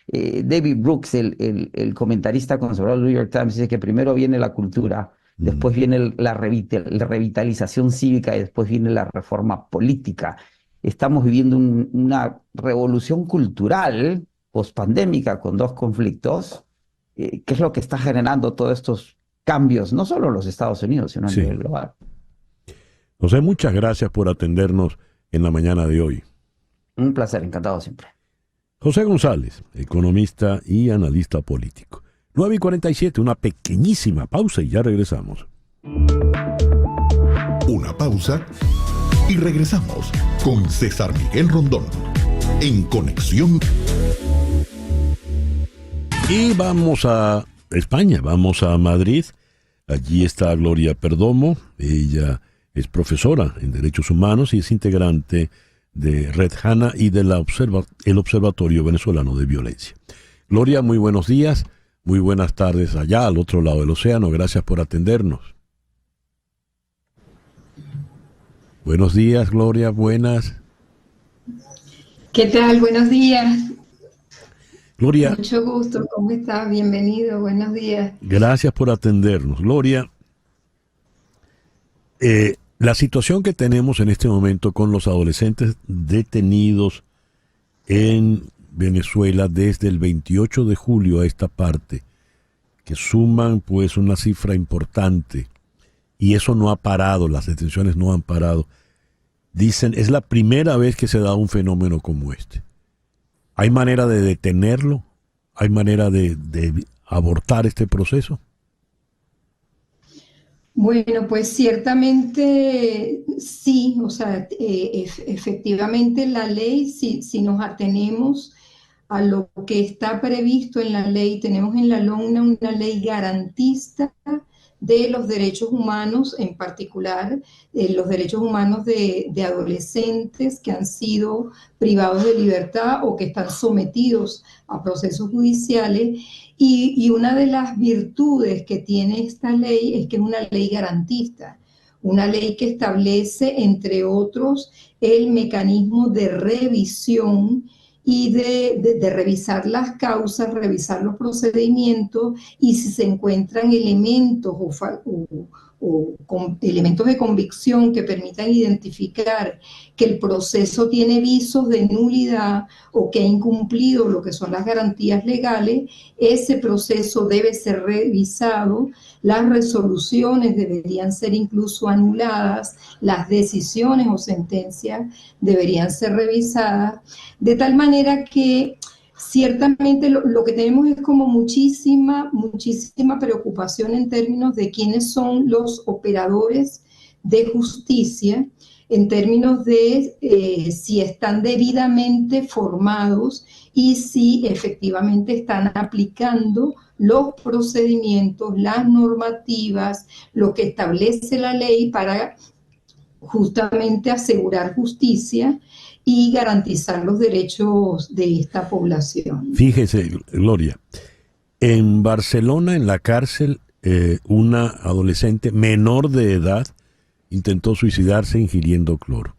David Brooks, el comentarista conservador del New York Times, dice que primero viene la cultura, después viene la revitalización cívica y después viene la reforma política. Estamos viviendo una revolución cultural pospandémica con 2 conflictos, que es lo que está generando todos estos cambios, no solo en los Estados Unidos, sino a Sí. nivel global. José, muchas gracias por atendernos en la mañana de hoy. Un placer, encantado siempre. José González, economista y analista político. 9:47, una pequeñísima pausa y ya regresamos. Una pausa y regresamos con César Miguel Rondón en Conexión. Y vamos a España, vamos a Madrid. Allí está Gloria Perdomo. Ella es profesora en Derechos Humanos y es integrante de Red Hanna y del Observatorio Venezolano de Violencia. Gloria, muy buenos días, muy buenas tardes allá al otro lado del océano. Gracias por atendernos. Buenos días, Gloria, buenas. ¿Qué tal? Buenos días. Gloria, Mucho gusto. ¿Cómo estás? Bienvenido. Buenos días. gracias por atendernos. Gloria, la situación que tenemos en este momento con los adolescentes detenidos en Venezuela desde el 28 de julio a esta parte, que suman pues una cifra importante, y eso no ha parado, las detenciones no han parado. Dicen, es la primera vez que se da un fenómeno como este. ¿Hay manera de detenerlo? ¿Hay manera de abortar este proceso? Bueno, pues ciertamente sí, o sea, efectivamente la ley, si nos atenemos a lo que está previsto en la ley, tenemos en la LONA una ley garantista de los derechos humanos, en particular los derechos humanos de adolescentes que han sido privados de libertad o que están sometidos a procesos judiciales. Y una de las virtudes que tiene esta ley es que es una ley garantista, una ley que establece, entre otros, el mecanismo de revisión y de revisar las causas, revisar los procedimientos, y si se encuentran elementos o elementos de convicción que permitan identificar que el proceso tiene visos de nulidad o que ha incumplido lo que son las garantías legales, ese proceso debe ser revisado, las resoluciones deberían ser incluso anuladas, las decisiones o sentencias deberían ser revisadas, de tal manera que ciertamente lo que tenemos es como muchísima preocupación en términos de quiénes son los operadores de justicia, en términos de si están debidamente formados y si efectivamente están aplicando los procedimientos, las normativas, lo que establece la ley para justamente asegurar justicia y garantizar los derechos de esta población. Fíjese, Gloria, en Barcelona, en la cárcel, una adolescente menor de edad intentó suicidarse ingiriendo cloro.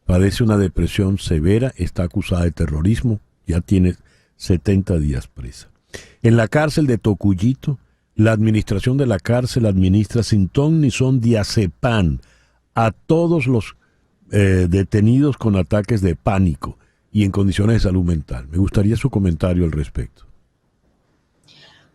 Padece una depresión severa, está acusada de terrorismo, ya tiene 70 días presa. En la cárcel de Tocuyito, la administración de la cárcel administra sin ton ni son diazepam a todos los detenidos con ataques de pánico y en condiciones de salud mental. Me gustaría su comentario al respecto.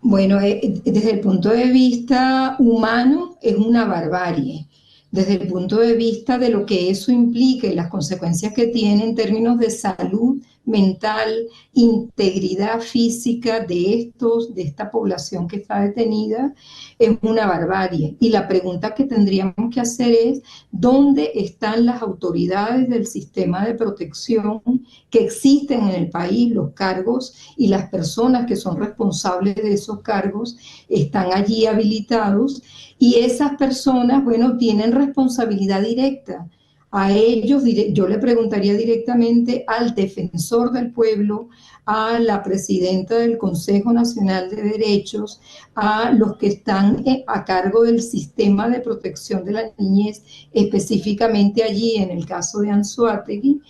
Bueno, desde el punto de vista humano es una barbarie. Desde el punto de vista de lo que eso implica y las consecuencias que tiene en términos de salud mental, integridad física de esta población que está detenida, es una barbarie. Y la pregunta que tendríamos que hacer es, ¿dónde están las autoridades del sistema de protección que existen en el país? Los cargos y las personas que son responsables de esos cargos están allí habilitados, y esas personas, bueno, tienen responsabilidad directa. A ellos, yo le preguntaría directamente al defensor del pueblo, a la presidenta del Consejo Nacional de Derechos, a los que están a cargo del sistema de protección de la niñez, específicamente allí en el caso de Anzoátegui,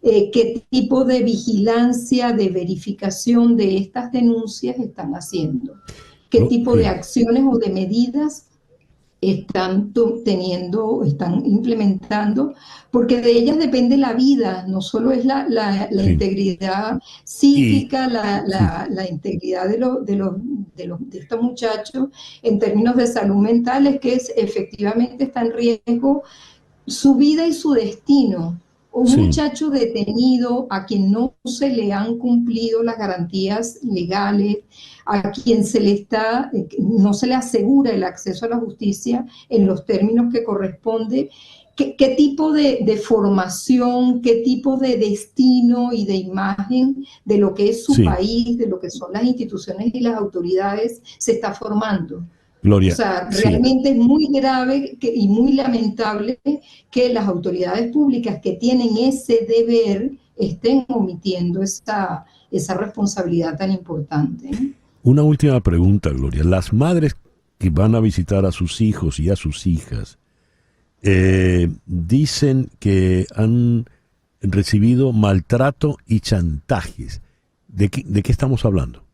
qué tipo de vigilancia, de verificación de estas denuncias están haciendo, qué tipo de acciones o de medidas están implementando, porque de ellas depende la vida, no solo es la Sí. integridad Y psíquica, sí, la integridad de estos muchachos en términos de salud mental, es que efectivamente está en riesgo su vida y su destino. Un sí, muchacho detenido a quien no se le han cumplido las garantías legales, a quien no se le asegura el acceso a la justicia en los términos que corresponde. ¿Qué tipo de formación, qué tipo de destino y de imagen de lo que es su sí. país, de lo que son las instituciones y las autoridades se está formando? O Gloria, sea, sí. realmente es muy grave y muy lamentable que las autoridades públicas que tienen ese deber estén omitiendo esa responsabilidad tan importante, ¿no? Una última pregunta, Gloria. Las madres que van a visitar a sus hijos y a sus hijas dicen que han recibido maltrato y chantajes. ¿De qué estamos hablando?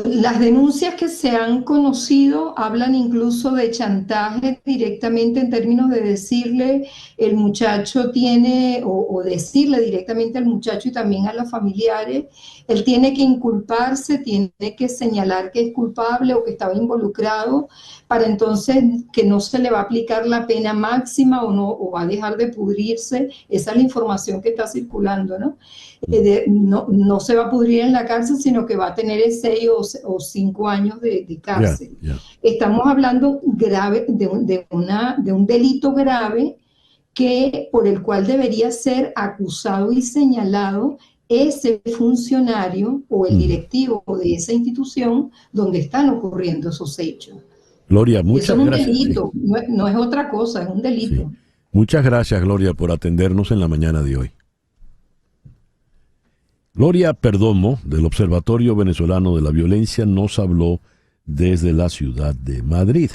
Las denuncias que se han conocido hablan incluso de chantaje directamente en términos de decirle el muchacho tiene, o decirle directamente al muchacho y también a los familiares, él tiene que inculparse, tiene que señalar que es culpable o que estaba involucrado, para entonces que no se le va a aplicar la pena máxima o va a dejar de pudrirse. Esa es la información que está circulando, ¿no? No se va a pudrir en la cárcel, sino que va a tener 6 o 5 años de cárcel. Estamos hablando de un delito grave por el cual debería ser acusado y señalado ese funcionario o el directivo de esa institución donde están ocurriendo esos hechos. Gloria, muchas Eso es un gracias. delito, no es otra cosa, es un delito. Sí. Muchas gracias, Gloria, por atendernos en la mañana de hoy. Gloria Perdomo, del Observatorio Venezolano de la Violencia, nos habló desde la ciudad de Madrid.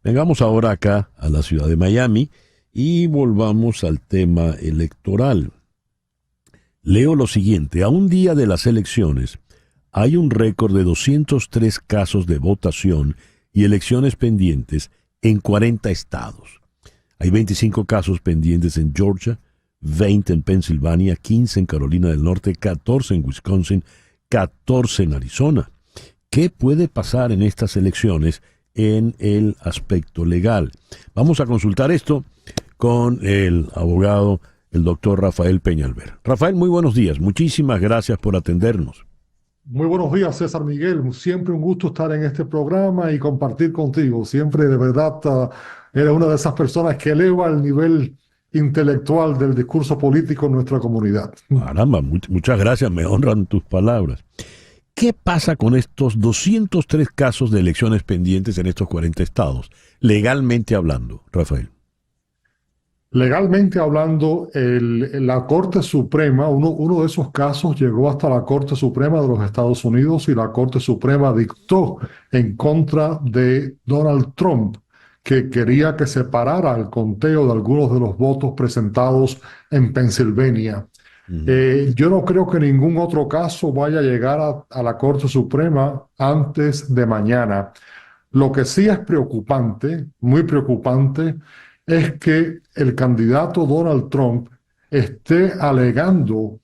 Vengamos ahora acá a la ciudad de Miami y volvamos al tema electoral. Leo lo siguiente: a un día de las elecciones hay un récord de 203 casos de votación y elecciones pendientes en 40 estados. Hay 25 casos pendientes en Georgia, 20 en Pensilvania, 15 en Carolina del Norte, 14 en Wisconsin, 14 en Arizona. ¿Qué puede pasar en estas elecciones en el aspecto legal? Vamos a consultar esto con el abogado, el doctor Rafael Peñalver. Rafael, muy buenos días. Muchísimas gracias por atendernos. Muy buenos días, César Miguel. Siempre un gusto estar en este programa y compartir contigo. Siempre, de verdad, eres una de esas personas que eleva el nivel intelectual del discurso político en nuestra comunidad. Caramba, muchas gracias, me honran tus palabras. ¿Qué pasa con estos 203 casos de elecciones pendientes en estos 40 estados, legalmente hablando, Rafael? Legalmente hablando, la Corte Suprema, uno de esos casos llegó hasta la Corte Suprema de los Estados Unidos y la Corte Suprema dictó en contra de Donald Trump, que quería que se parara el conteo de algunos de los votos presentados en Pensilvania. Yo no creo que ningún otro caso vaya a llegar a la Corte Suprema antes de mañana. Lo que sí es preocupante, muy preocupante, es que el candidato Donald Trump esté alegando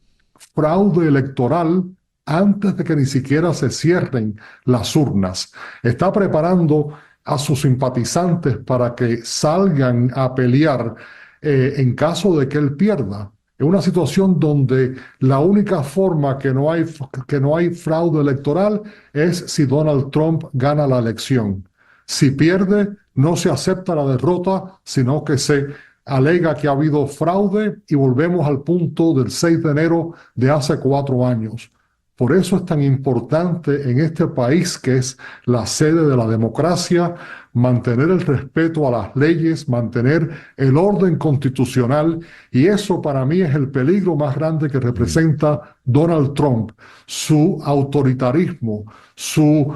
fraude electoral antes de que ni siquiera se cierren las urnas. Está preparando a sus simpatizantes para que salgan a pelear en caso de que él pierda. Es una situación donde la única forma que no hay fraude electoral es si Donald Trump gana la elección. Si pierde, no se acepta la derrota, sino que se alega que ha habido fraude y volvemos al punto del 6 de enero de hace 4 años. Por eso es tan importante en este país, que es la sede de la democracia, mantener el respeto a las leyes, mantener el orden constitucional, y eso para mí es el peligro más grande que representa Donald Trump, su autoritarismo, su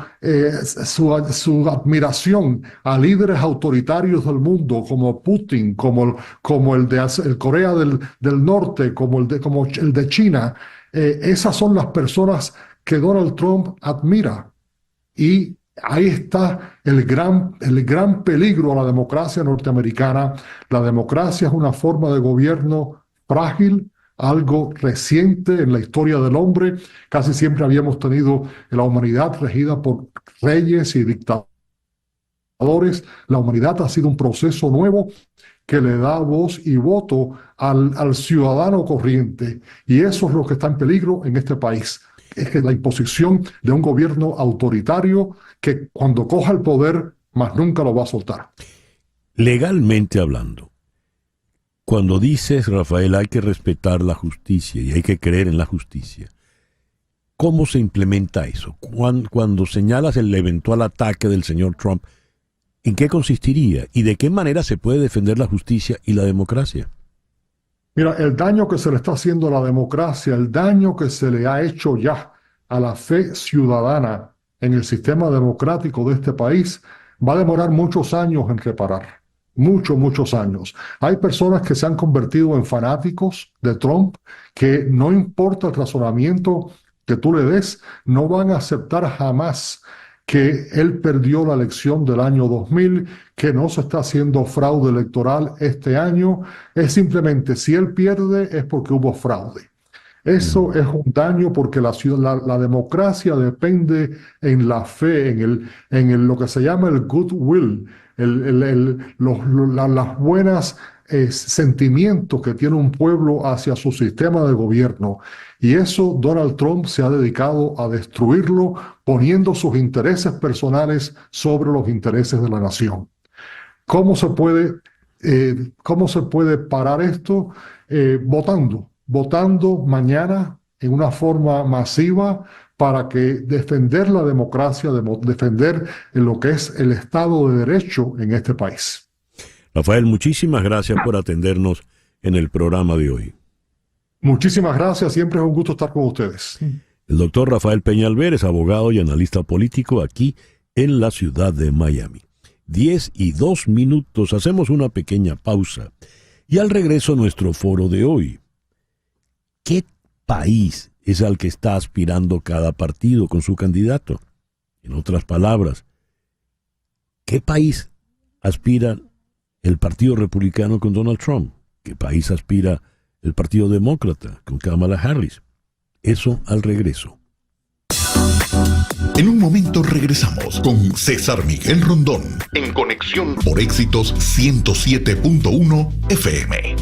admiración a líderes autoritarios del mundo como Putin, como el de Corea del Norte, como el de China. Esas son las personas que Donald Trump admira, y Ahí está el gran peligro a la democracia norteamericana. La democracia es una forma de gobierno frágil, algo reciente en la historia del hombre. Casi siempre habíamos tenido la humanidad regida por reyes y dictadores. La humanidad ha sido un proceso nuevo que le da voz y voto al ciudadano corriente. Y eso es lo que está en peligro en este país. Es que la imposición de un gobierno autoritario que cuando coja el poder, más nunca lo va a soltar. Legalmente hablando, cuando dices, Rafael, hay que respetar la justicia y hay que creer en la justicia, ¿cómo se implementa eso? Cuando señalas el eventual ataque del señor Trump, ¿en qué consistiría? ¿Y de qué manera se puede defender la justicia y la democracia? Mira, el daño que se le está haciendo a la democracia, el daño que se le ha hecho ya a la fe ciudadana en el sistema democrático de este país, va a demorar muchos años en reparar. Muchos años. Hay personas que se han convertido en fanáticos de Trump, que no importa el razonamiento que tú le des, no van a aceptar jamás que él perdió la elección del año 2000, que no se está haciendo fraude electoral este año. Es simplemente, si él pierde es porque hubo fraude. Eso es un daño porque la democracia depende en la fe, en lo que se llama el goodwill, las buenas sentimientos que tiene un pueblo hacia su sistema de gobierno. Y eso Donald Trump se ha dedicado a destruirlo, poniendo sus intereses personales sobre los intereses de la nación. ¿Cómo se puede parar esto? Votando mañana en una forma masiva para que defender la democracia, defender lo que es el Estado de Derecho en este país. Rafael, muchísimas gracias por atendernos en el programa de hoy. Muchísimas gracias, siempre es un gusto estar con ustedes. El doctor Rafael Peñalver es abogado y analista político aquí en la ciudad de Miami. 10:02, hacemos una pequeña pausa y al regreso nuestro foro de hoy. ¿Qué país es al que está aspirando cada partido con su candidato? En otras palabras, ¿qué país aspira el Partido Republicano con Donald Trump? ¿Qué país aspira el Partido Demócrata con Kamala Harris? Eso al regreso. En un momento regresamos con César Miguel Rondón en Conexión por Éxitos 107.1 FM.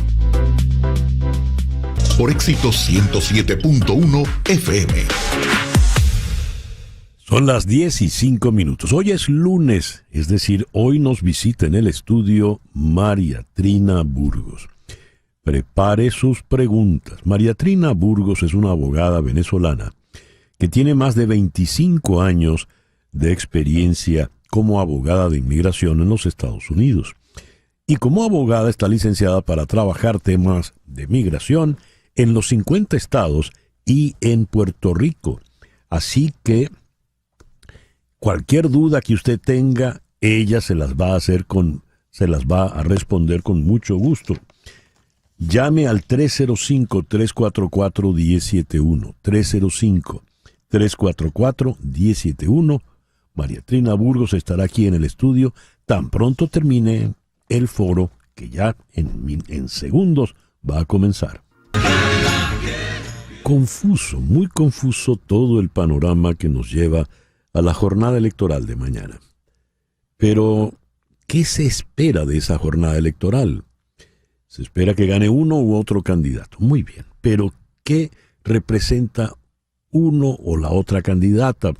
Por Éxitos 107.1 FM. Son las 10:05. Hoy es lunes, es decir, hoy nos visita en el estudio María Trina Burgos. Prepare sus preguntas. María Trina Burgos es una abogada venezolana que tiene más de 25 años de experiencia como abogada de inmigración en los Estados Unidos. Y como abogada está licenciada para trabajar temas de migración en los 50 estados y en Puerto Rico. Así que cualquier duda que usted tenga, ella se las va a responder con mucho gusto. Llame al 305-344-1071. 305-344-1071. María Trina Burgos estará aquí en el estudio tan pronto termine el foro, que ya en segundos va a comenzar. Confuso, muy confuso todo el panorama que nos lleva a la jornada electoral de mañana. Pero, ¿qué se espera de esa jornada electoral? Se espera que gane uno u otro candidato. Muy bien, pero ¿qué representa uno o la otra candidata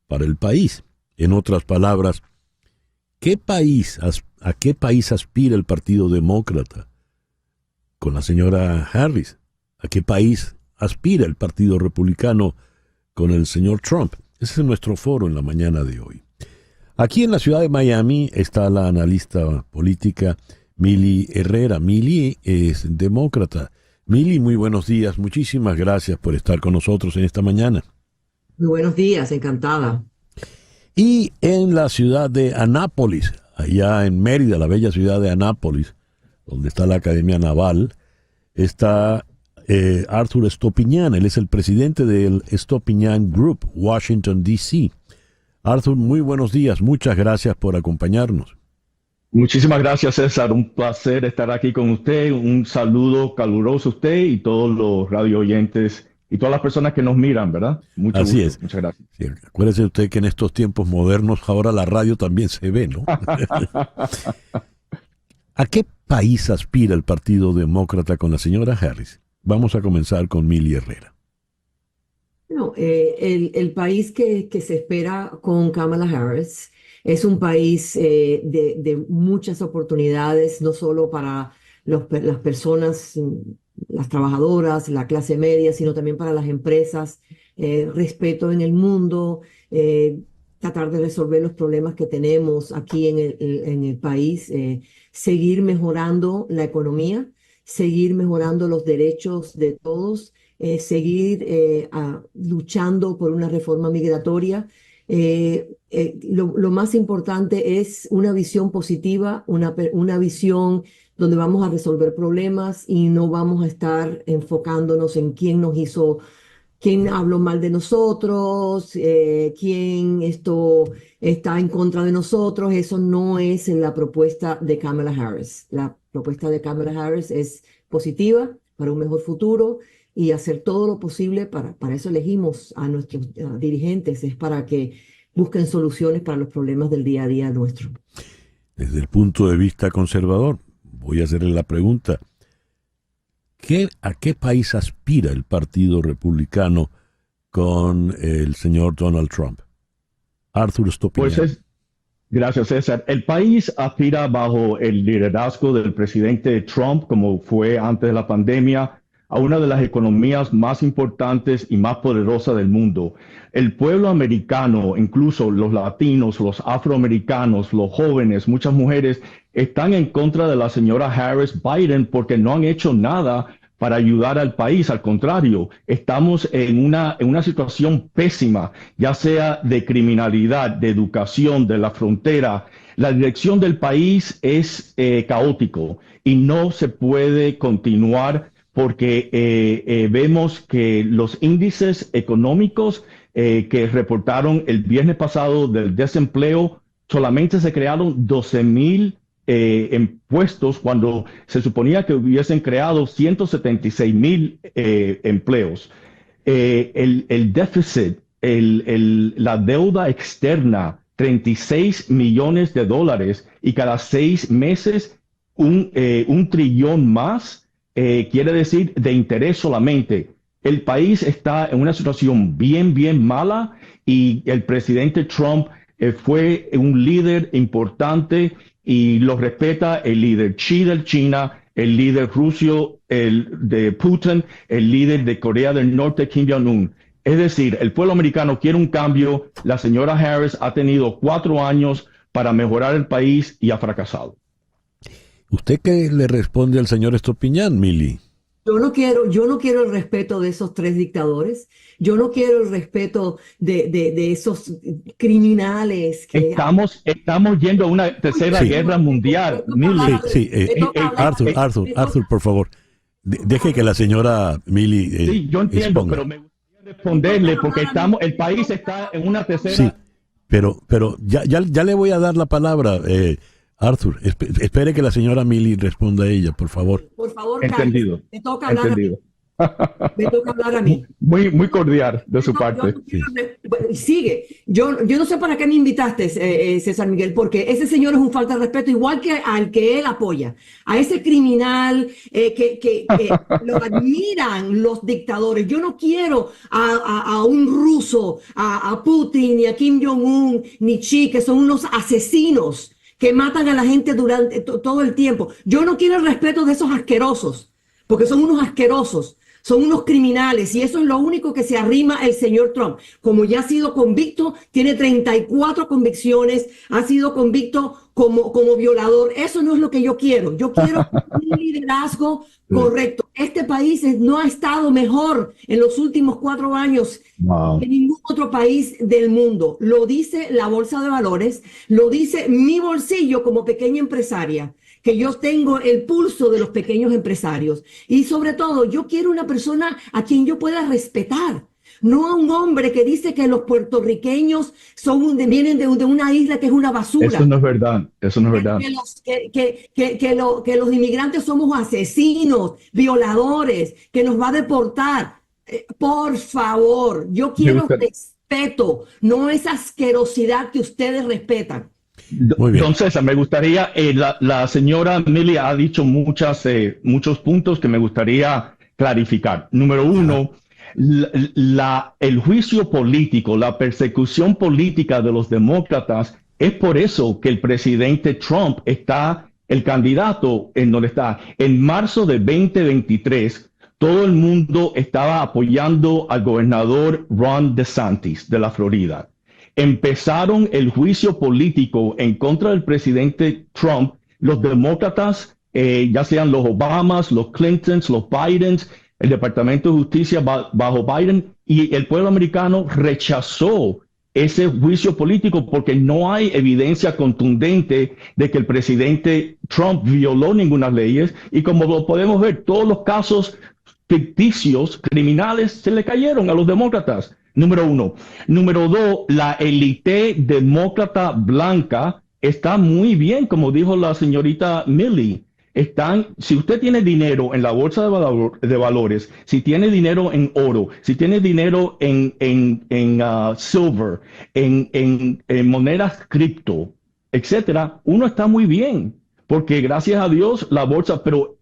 para el país? En otras palabras, ¿a qué país aspira el Partido Demócrata con la señora Harris? ¿A qué país aspira el Partido Republicano con el señor Trump? Ese es nuestro foro en la mañana de hoy. Aquí en la ciudad de Miami está la analista política Mili Herrera. Mili es demócrata. Mili, muy buenos días. Muchísimas gracias por estar con nosotros en esta mañana. Muy buenos días, encantada. Y en la ciudad de Anápolis, allá en Mérida, la bella ciudad de Anápolis, donde está la Academia Naval, está Arthur Estopiñán. Él es el presidente del Estopiñán Group, Washington, D.C. Arthur, muy buenos días. Muchas gracias por acompañarnos. Muchísimas gracias, César. Un placer estar aquí con usted. Un saludo caluroso a usted y todos los radio oyentes y todas las personas que nos miran, ¿verdad? Mucho Así gusto. es. Muchas gracias. Sí, acuérdese usted que en estos tiempos modernos ahora la radio también se ve, ¿no? ¿A qué país aspira el Partido Demócrata con la señora Harris? Vamos a comenzar con Mili Herrera. No, el país que se espera con Kamala Harris es un país de muchas oportunidades, no solo para las personas, las trabajadoras, la clase media, sino también para las empresas, respeto en el mundo, tratar de resolver los problemas que tenemos aquí en el país, seguir mejorando la economía, seguir mejorando los derechos de todos, seguir luchando por una reforma migratoria. Lo más importante es una visión positiva, una visión donde vamos a resolver problemas y no vamos a estar enfocándonos en quién nos hizo, quién habló mal de nosotros, quién está en contra de nosotros. Eso no es la propuesta de Kamala Harris. La propuesta de Kamala Harris es positiva para un mejor futuro y hacer todo lo posible para eso elegimos a nuestros dirigentes, es para que busquen soluciones para los problemas del día a día nuestro. Desde el punto de vista conservador, voy a hacerle la pregunta. ¿A qué país aspira el Partido Republicano con el señor Donald Trump? Arthur Estopiñán. Gracias, César. El país aspira bajo el liderazgo del presidente Trump, como fue antes de la pandemia, a una de las economías más importantes y más poderosas del mundo. El pueblo americano, incluso los latinos, los afroamericanos, los jóvenes, muchas mujeres, están en contra de la señora Harris Biden porque no han hecho nada para ayudar al país. Al contrario, estamos en una situación pésima, ya sea de criminalidad, de educación, de la frontera. La dirección del país es caótico y no se puede continuar porque vemos que los índices económicos que reportaron el viernes pasado del desempleo, solamente se crearon 12,000 puestos cuando se suponía que hubiesen creado 176,000 empleos. El déficit, la deuda externa, 36 millones de dólares y cada 6 meses un trillón más. Quiere decir de interés solamente. El país está en una situación bien mala y el presidente Trump fue un líder importante y lo respeta el líder Xi de China, el líder ruso de Putin, el líder de Corea del Norte, Kim Jong-un. Es decir, el pueblo americano quiere un cambio. La señora Harris ha tenido 4 años para mejorar el país y ha fracasado. ¿Usted qué le responde al señor Estopiñán, Mili? Yo no quiero el respeto de esos 3 dictadores. Yo no quiero el respeto de esos criminales. Estamos yendo a una tercera guerra mundial. Mili. Arthur, por favor. Deje que la señora Mili sí, yo entiendo, exponga. pero me gustaría responderle porque el país está en una tercera... Sí, pero ya le voy a dar la palabra, Arthur. Espere que la señora Mili responda a ella, por favor. Por favor, entendido. Me toca hablar entendido. Me toca hablar a mí. Muy cordial de su parte. Sigue. Yo no sé para qué me invitaste, César Miguel, porque ese señor es un falta de respeto, igual que al que él apoya. A ese criminal que lo admiran los dictadores. Yo no quiero a un ruso, a Putin, ni a Kim Jong-un, ni Xi, que son unos asesinos que matan a la gente durante todo el tiempo. Yo no quiero el respeto de esos asquerosos, porque son unos asquerosos. Son unos criminales y eso es lo único que se arrima el señor Trump. Como ya ha sido convicto, tiene 34 convicciones, ha sido convicto como violador. Eso no es lo que yo quiero. Yo quiero un liderazgo correcto. Este país no ha estado mejor en los últimos 4 años que ningún otro país del mundo. Lo dice la Bolsa de Valores, lo dice mi bolsillo como pequeña empresaria, que yo tengo el pulso de los pequeños empresarios. Y sobre todo, yo quiero una persona a quien yo pueda respetar. no a un hombre que dice que los puertorriqueños vienen de una isla que es una basura. Eso no es verdad, eso no es verdad. Que los inmigrantes somos asesinos, violadores, que nos va a deportar. Por favor, yo quiero respeto, no esa asquerosidad que ustedes respetan. Muy bien. Entonces, me gustaría, la señora Millie ha dicho muchos puntos que me gustaría clarificar. Número uno, el juicio político, la persecución política de los demócratas, es por eso que el presidente Trump está, el candidato en donde está. En marzo de 2023, todo el mundo estaba apoyando al gobernador Ron DeSantis de la Florida. Empezaron el juicio político en contra del presidente Trump, los demócratas, ya sean los Obamas, los Clintons, los Bidens, el Departamento de Justicia bajo Biden, y el pueblo americano rechazó ese juicio político porque no hay evidencia contundente de que el presidente Trump violó ninguna leyes, y como lo podemos ver, todos los casos ficticios, criminales, se le cayeron a los demócratas. Número uno. Número dos, la élite demócrata blanca está muy bien, como dijo la señorita Millie. Si usted tiene dinero en la bolsa de valores, si tiene dinero en oro, si tiene dinero en silver, en monedas cripto, etcétera, uno está muy bien. Porque gracias a Dios la bolsa, pero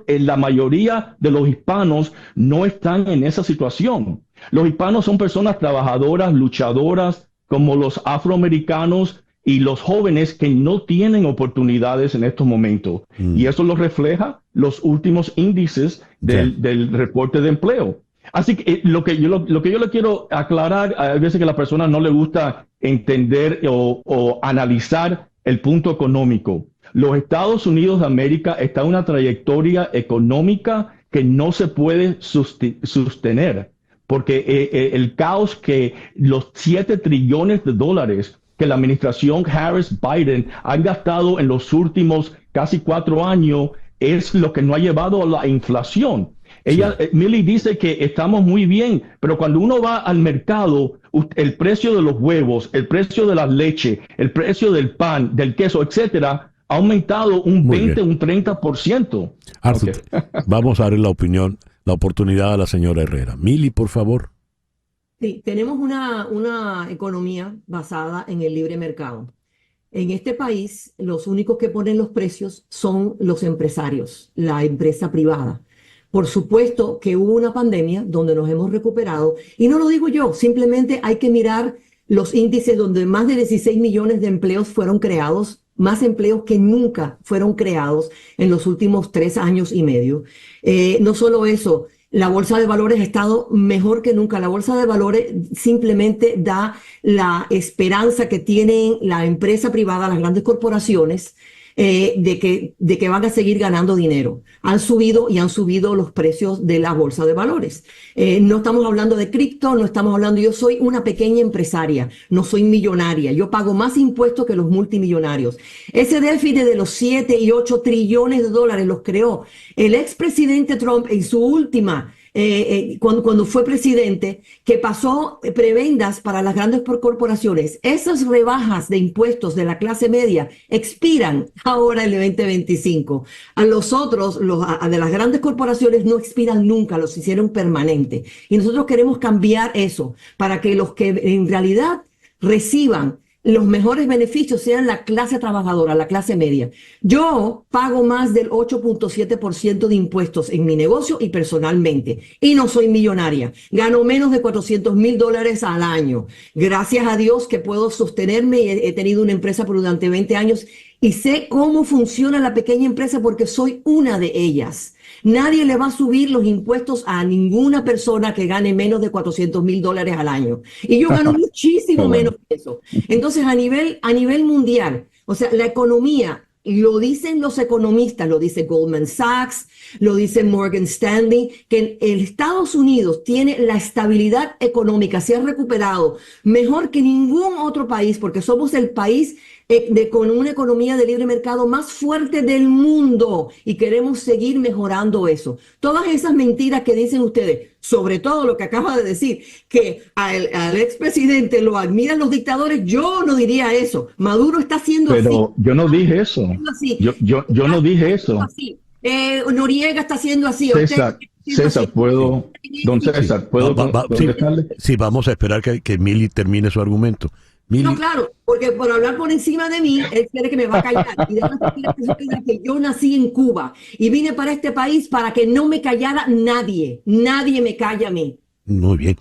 la mayoría de los hispanos no están en esa situación. Los hispanos son personas trabajadoras, luchadoras, como los afroamericanos y los jóvenes que no tienen oportunidades en estos momentos. Y eso lo refleja los últimos índices del reporte de empleo. Así que lo que yo le quiero aclarar, a veces que a la persona no le gusta entender o analizar el punto económico. Los Estados Unidos de América están en una trayectoria económica que no se puede sostener, porque el caos que los 7 trillones de dólares que la administración Harris-Biden han gastado en los últimos casi 4 años es lo que no ha llevado a la inflación. Millie dice que estamos muy bien, pero cuando uno va al mercado, el precio de los huevos, el precio de la leche, el precio del pan, del queso, etcétera, ha aumentado un 20, un 30%. Arthur, vamos a darle la oportunidad a la señora Herrera. Millie, por favor. Sí, tenemos una economía basada en el libre mercado. En este país, los únicos que ponen los precios son los empresarios, la empresa privada. Por supuesto que hubo una pandemia donde nos hemos recuperado, y no lo digo yo, simplemente hay que mirar los índices donde más de 16 millones de empleos fueron creados, más empleos que nunca fueron creados en los últimos 3 años y medio. No solo eso, la bolsa de valores ha estado mejor que nunca. La bolsa de valores simplemente da la esperanza que tienen la empresa privada, las grandes corporaciones, de que van a seguir ganando dinero. Han subido los precios de la bolsa de valores. No estamos hablando de cripto, no estamos hablando, yo soy una pequeña empresaria, no soy millonaria, yo pago más impuestos que los multimillonarios. Ese déficit de los 7 y 8 trillones de dólares los creó el expresidente Trump en su última cuando fue presidente, que pasó prebendas para las grandes corporaciones. Esas rebajas de impuestos de la clase media expiran ahora en el 2025. A los otros, de las grandes corporaciones, no expiran nunca, los hicieron permanente. Y nosotros queremos cambiar eso para que los que en realidad reciban los mejores beneficios sean la clase trabajadora, la clase media. Yo pago más del 8.7% de impuestos en mi negocio y personalmente, y no soy millonaria. Gano menos de $400,000 al año. Gracias a Dios que puedo sostenerme y he tenido una empresa por durante 20 años y sé cómo funciona la pequeña empresa porque soy una de ellas. Nadie le va a subir los impuestos a ninguna persona que gane menos de $400,000 al año. Y yo gano muchísimo menos que eso. Entonces, a nivel mundial, o sea, la economía, lo dicen los economistas, lo dice Goldman Sachs, lo dice Morgan Stanley, que el Estados Unidos tiene la estabilidad económica, se ha recuperado mejor que ningún otro país, porque somos el país con una economía de libre mercado más fuerte del mundo y queremos seguir mejorando eso. Todas esas mentiras que dicen ustedes, sobre todo lo que acaba de decir, que al expresidente lo admiran los dictadores, yo no diría eso. Maduro está haciendo así. Pero yo no dije eso. Yo no dije eso. Noriega está haciendo así. César, ¿puedo? Don César, ¿puedo contestarle? Sí, vamos a esperar que Mili termine su argumento. Mili. No, claro, porque por hablar por encima de mí, él cree que me va a callar. Y que yo nací en Cuba y vine para este país para que no me callara nadie. Nadie me calla a mí. Muy bien.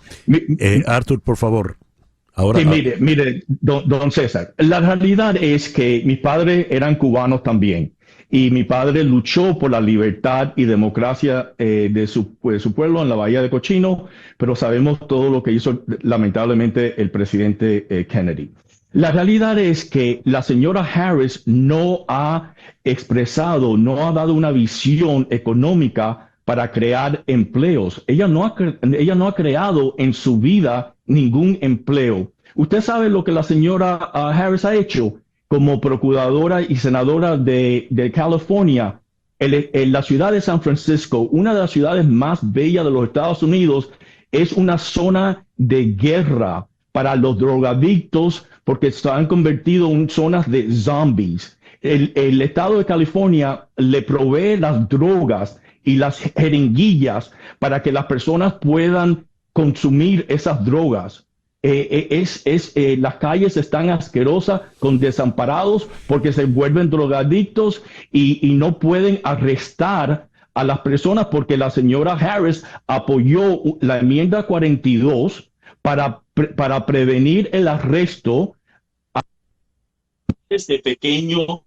Arthur, por favor. Ahora, sí, mire, don César, la realidad es que mis padres eran cubanos también. Y mi padre luchó por la libertad y democracia de su pueblo en la Bahía de Cochino, pero sabemos todo lo que hizo lamentablemente el presidente Kennedy. La realidad es que la señora Harris no ha expresado, no ha dado una visión económica para crear empleos. Ella no ha creado en su vida ningún empleo. Usted sabe lo que la señora Harris ha hecho. Como procuradora y senadora de California, en la ciudad de San Francisco, una de las ciudades más bellas de los Estados Unidos, es una zona de guerra para los drogadictos porque se han convertido en zonas de zombies. El estado de California le provee las drogas y las jeringuillas para que las personas puedan consumir esas drogas. Las calles están asquerosas con desamparados porque se vuelven drogadictos y no pueden arrestar a las personas porque la señora Harris apoyó la enmienda 42 para prevenir el arresto de pequeños,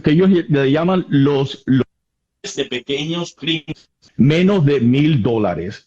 que ellos le llaman los de pequeños crímenes, menos de $1,000.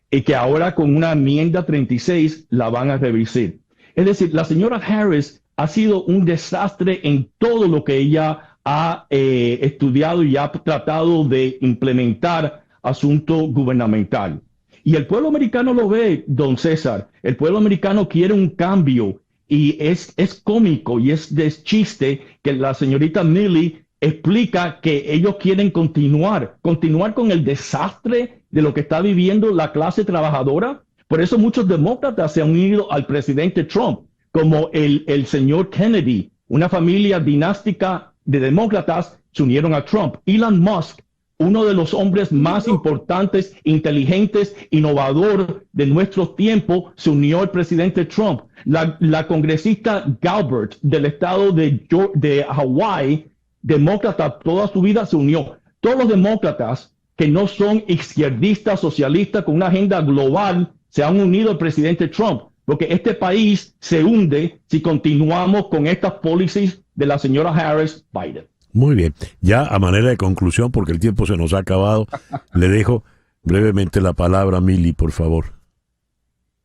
Y que ahora con una enmienda 36 la van a revisar. Es decir, la señora Harris ha sido un desastre en todo lo que ella ha estudiado y ha tratado de implementar asunto gubernamental. Y el pueblo americano lo ve, don César. El pueblo americano quiere un cambio y es cómico y es de chiste que la señorita Milley explica que ellos quieren continuar con el desastre de lo que está viviendo la clase trabajadora. Por eso muchos demócratas se han unido al presidente Trump, como el señor Kennedy. Una familia dinástica de demócratas se unieron a Trump. Elon Musk, uno de los hombres más importantes, inteligentes, innovador de nuestro tiempo, se unió al presidente Trump. La congresista Galbert del estado de Hawái, demócrata toda su vida, se unió. Todos los demócratas que no son izquierdistas, socialistas, con una agenda global, se han unido al presidente Trump, porque este país se hunde si continuamos con estas policies de la señora Harris Biden. Muy bien. Ya a manera de conclusión, porque el tiempo se nos ha acabado, le dejo brevemente la palabra a Mili, por favor.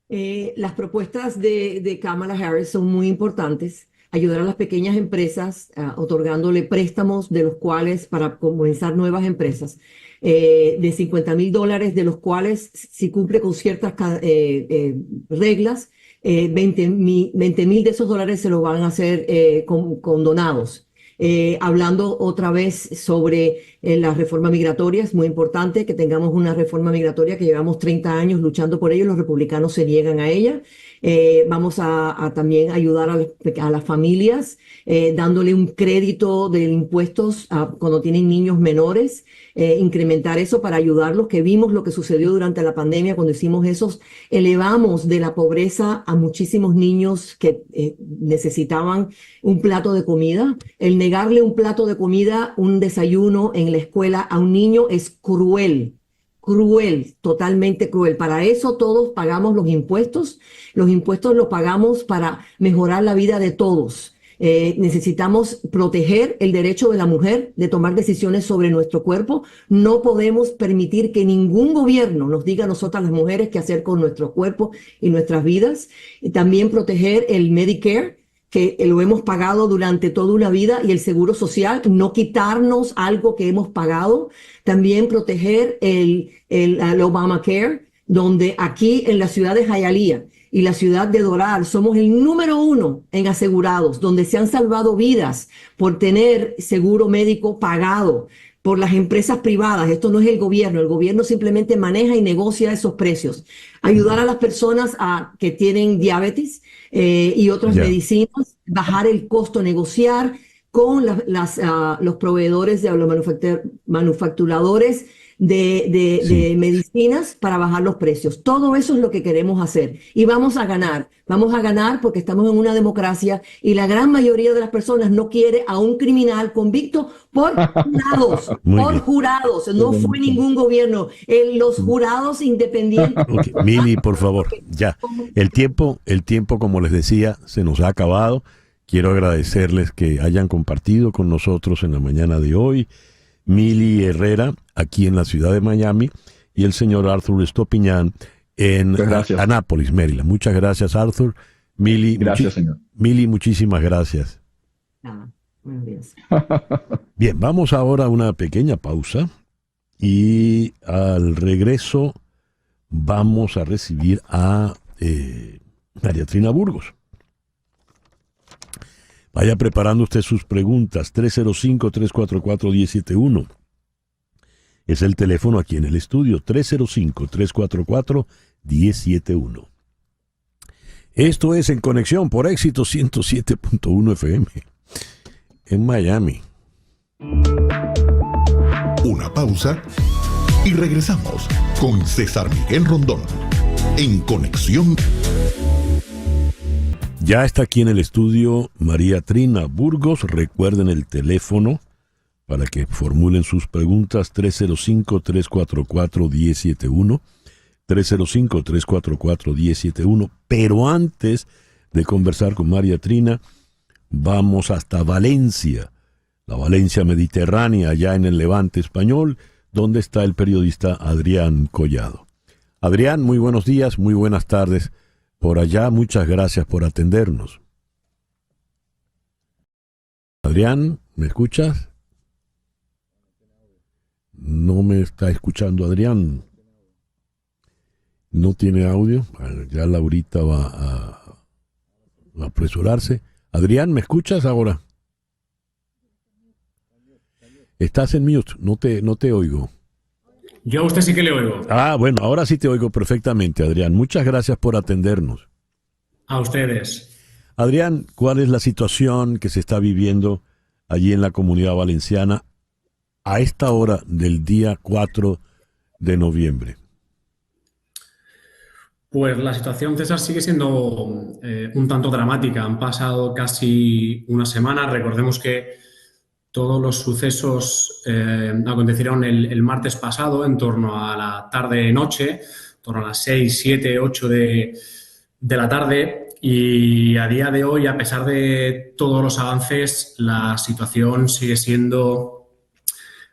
Las propuestas de Kamala Harris son muy importantes. Ayudar a las pequeñas empresas, otorgándole préstamos de los cuales para comenzar nuevas empresas, de $50,000, de los cuales si cumple con ciertas reglas, 20,000 de esos dólares se los van a hacer con donados. Hablando otra vez sobre la reforma migratoria, es muy importante que tengamos una reforma migratoria que llevamos 30 años luchando por ello, los republicanos se niegan a ella. Vamos a también ayudar a las familias, dándole un crédito de impuestos cuando tienen niños menores, incrementar eso para ayudarlos, que vimos lo que sucedió durante la pandemia cuando hicimos eso, elevamos de la pobreza a muchísimos niños que necesitaban un plato de comida. El negarle un plato de comida, un desayuno en la escuela a un niño es cruel. Cruel, totalmente cruel. Para eso todos pagamos los impuestos. Los impuestos los pagamos para mejorar la vida de todos. Necesitamos proteger el derecho de la mujer de tomar decisiones sobre nuestro cuerpo. No podemos permitir que ningún gobierno nos diga a nosotras las mujeres qué hacer con nuestro cuerpo y nuestras vidas. Y también proteger el Medicare, que lo hemos pagado durante toda una vida, y el seguro social, no quitarnos algo que hemos pagado. También proteger el Obamacare, donde aquí en la ciudad de Hialeah, y la ciudad de Doral somos el número 1 en asegurados, donde se han salvado vidas por tener seguro médico pagado por las empresas privadas. Esto no es el gobierno simplemente maneja y negocia esos precios. Ayudar a las personas que tienen diabetes y otras medicinas, bajar el costo, negociar con los proveedores de los manufacturadores de medicinas para bajar los precios. Todo eso es lo que queremos hacer y vamos a ganar porque estamos en una democracia y la gran mayoría de las personas no quiere a un criminal convicto por jurados, no fue ningún gobierno, los jurados independientes. Okay. Mili, por favor, ya, el tiempo, como les decía, se nos ha acabado. Quiero agradecerles que hayan compartido con nosotros en la mañana de hoy. Mili Herrera, aquí en la ciudad de Miami, y el señor Arthur Estopiñán en Annapolis, Maryland. Muchas gracias, Arthur. Mili, gracias, señor. Mili, muchísimas gracias. Buenos días. Bien, vamos ahora a una pequeña pausa y al regreso vamos a recibir a María Trina Burgos. Vaya preparando usted sus preguntas. 305-344-1071. Es el teléfono aquí en el estudio. 305-344-1071. Esto es En Conexión por Éxito 107.1 FM. En Miami. Una pausa y regresamos con César Miguel Rondón. En Conexión. Ya está aquí en el estudio María Trina Burgos. Recuerden el teléfono para que formulen sus preguntas. 305-344-1071. 305-344-1071. Pero antes de conversar con María Trina, vamos hasta Valencia, la Valencia mediterránea, allá en el Levante español, donde está el periodista Adrián Collado. Adrián, muy buenos días, muy buenas tardes. Por allá, muchas gracias por atendernos. Adrián, ¿me escuchas? No me está escuchando Adrián. No tiene audio. Bueno, ya Laurita va a apresurarse. Adrián, ¿me escuchas ahora? Estás en mute, no te oigo. Yo a usted sí que le oigo. Ah, bueno, ahora sí te oigo perfectamente, Adrián. Muchas gracias por atendernos. A ustedes. Adrián, ¿cuál es la situación que se está viviendo allí en la Comunidad Valenciana a esta hora del día 4 de noviembre? Pues la situación, César, sigue siendo un tanto dramática. Han pasado casi una semana. Recordemos que todos los sucesos acontecieron el martes pasado, en torno a la tarde-noche, en torno a las 6, 7, 8 de la tarde. Y a día de hoy, a pesar de todos los avances, la situación sigue siendo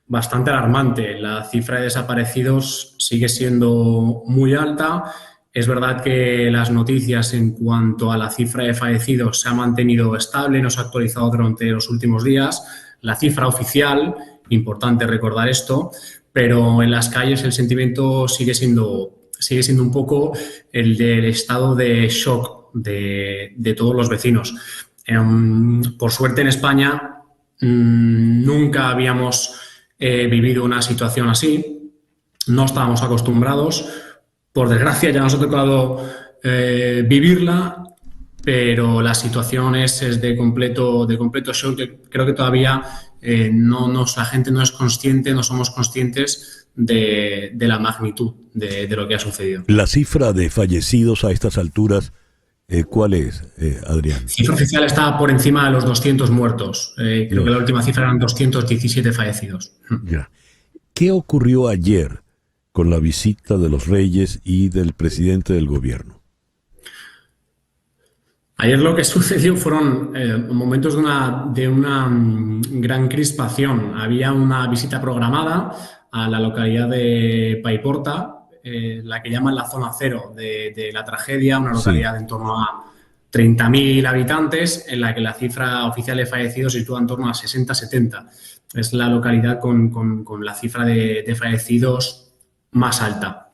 bastante alarmante. La cifra de desaparecidos sigue siendo muy alta. Es verdad que las noticias en cuanto a la cifra de fallecidos se ha mantenido estable, no se ha actualizado durante los últimos días. La cifra oficial, importante recordar esto, pero en las calles el sentimiento sigue siendo un poco el del estado de shock de todos los vecinos. Por suerte en España nunca habíamos vivido una situación así, no estábamos acostumbrados. Por desgracia ya nos ha tocado vivirla, pero la situación es de completo shock. Creo que todavía la gente no es consciente, no somos conscientes de la magnitud de lo que ha sucedido. La cifra de fallecidos a estas alturas, ¿cuál es, Adrián? La cifra oficial está por encima de los 200 muertos. Creo que la última cifra eran 217 fallecidos. Ya. ¿Qué ocurrió ayer con la visita de los reyes y del presidente del gobierno? Ayer lo que sucedió fueron momentos de una gran crispación. Había una visita programada a la localidad de Paiporta, la que llaman la zona cero de la tragedia, una localidad de en torno a 30.000 habitantes, en la que la cifra oficial de fallecidos se sitúa en torno a 60-70. Es la localidad con la cifra de fallecidos más alta.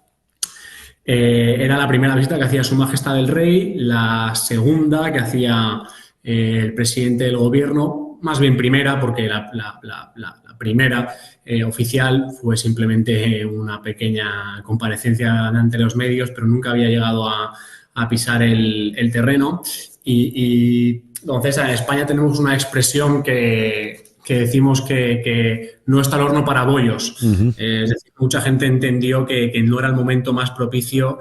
Era la primera visita que hacía Su Majestad el Rey, la segunda que hacía el presidente del gobierno, más bien primera, porque la primera oficial fue simplemente una pequeña comparecencia ante los medios, pero nunca había llegado a pisar el terreno. Y entonces en España tenemos una expresión que decimos que no está el horno para bollos. Es decir, mucha gente entendió que no era el momento más propicio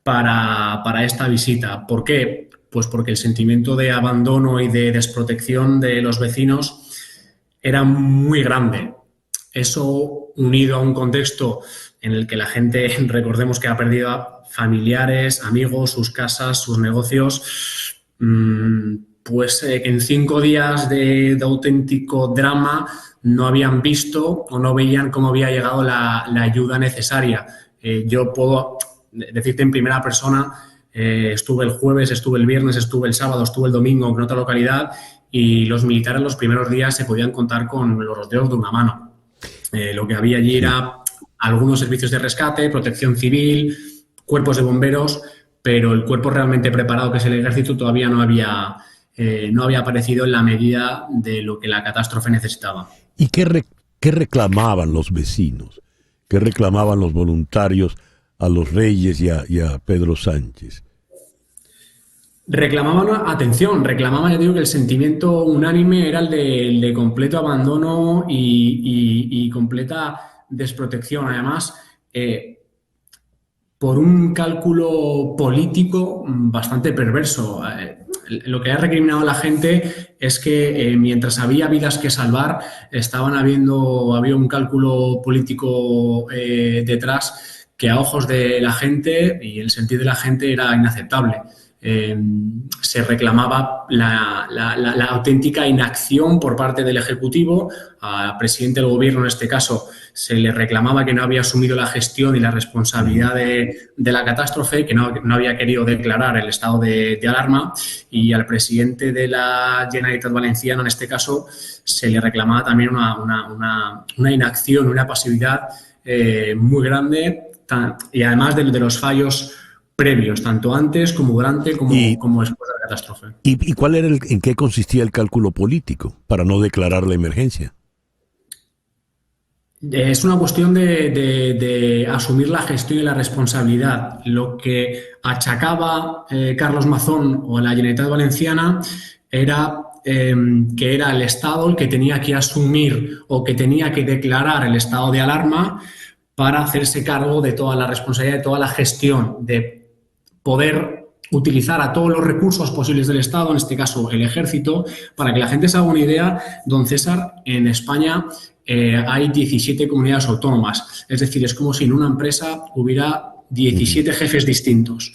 para esta visita. ¿Por qué? Pues porque el sentimiento de abandono y de desprotección de los vecinos era muy grande. Eso, unido a un contexto en el que la gente, recordemos que ha perdido a familiares, amigos, sus casas, sus negocios, pues en 5 días de auténtico drama no habían visto o no veían cómo había llegado la ayuda necesaria. Yo puedo decirte en primera persona, estuve el jueves, estuve el viernes, estuve el sábado, estuve el domingo en otra localidad y los militares los primeros días se podían contar con los dedos de una mano. Lo que había allí era algunos servicios de rescate, protección civil, cuerpos de bomberos, pero el cuerpo realmente preparado, que es el ejército, todavía no había aparecido en la medida de lo que la catástrofe necesitaba. ¿Y qué reclamaban los vecinos? ¿Qué reclamaban los voluntarios a los Reyes y a Pedro Sánchez? Reclamaban atención, ya digo que el sentimiento unánime era el de completo abandono y completa desprotección. Además, por un cálculo político bastante perverso. Lo que ha recriminado a la gente es que mientras había vidas que salvar, había un cálculo político detrás que a ojos de la gente y el sentir de la gente era inaceptable. Se reclamaba la auténtica inacción por parte del Ejecutivo. Al presidente del Gobierno, en este caso, se le reclamaba que no había asumido la gestión y la responsabilidad de la catástrofe, que no había querido declarar el estado de alarma, y al presidente de la Generalitat Valenciana, en este caso, se le reclamaba también una inacción, una pasividad muy grande, y además de los fallos previos, tanto antes como durante como después de la catástrofe. ¿Y cuál era en qué consistía el cálculo político para no declarar la emergencia? Es una cuestión de asumir la gestión y la responsabilidad. Lo que achacaba Carlos Mazón o la Generalitat Valenciana era que era el Estado el que tenía que asumir o que tenía que declarar el estado de alarma para hacerse cargo de toda la responsabilidad, de toda la gestión, de poder utilizar a todos los recursos posibles del Estado, en este caso el Ejército. Para que la gente se haga una idea, don César, en España hay 17 comunidades autónomas. Es decir, es como si en una empresa hubiera 17 jefes distintos.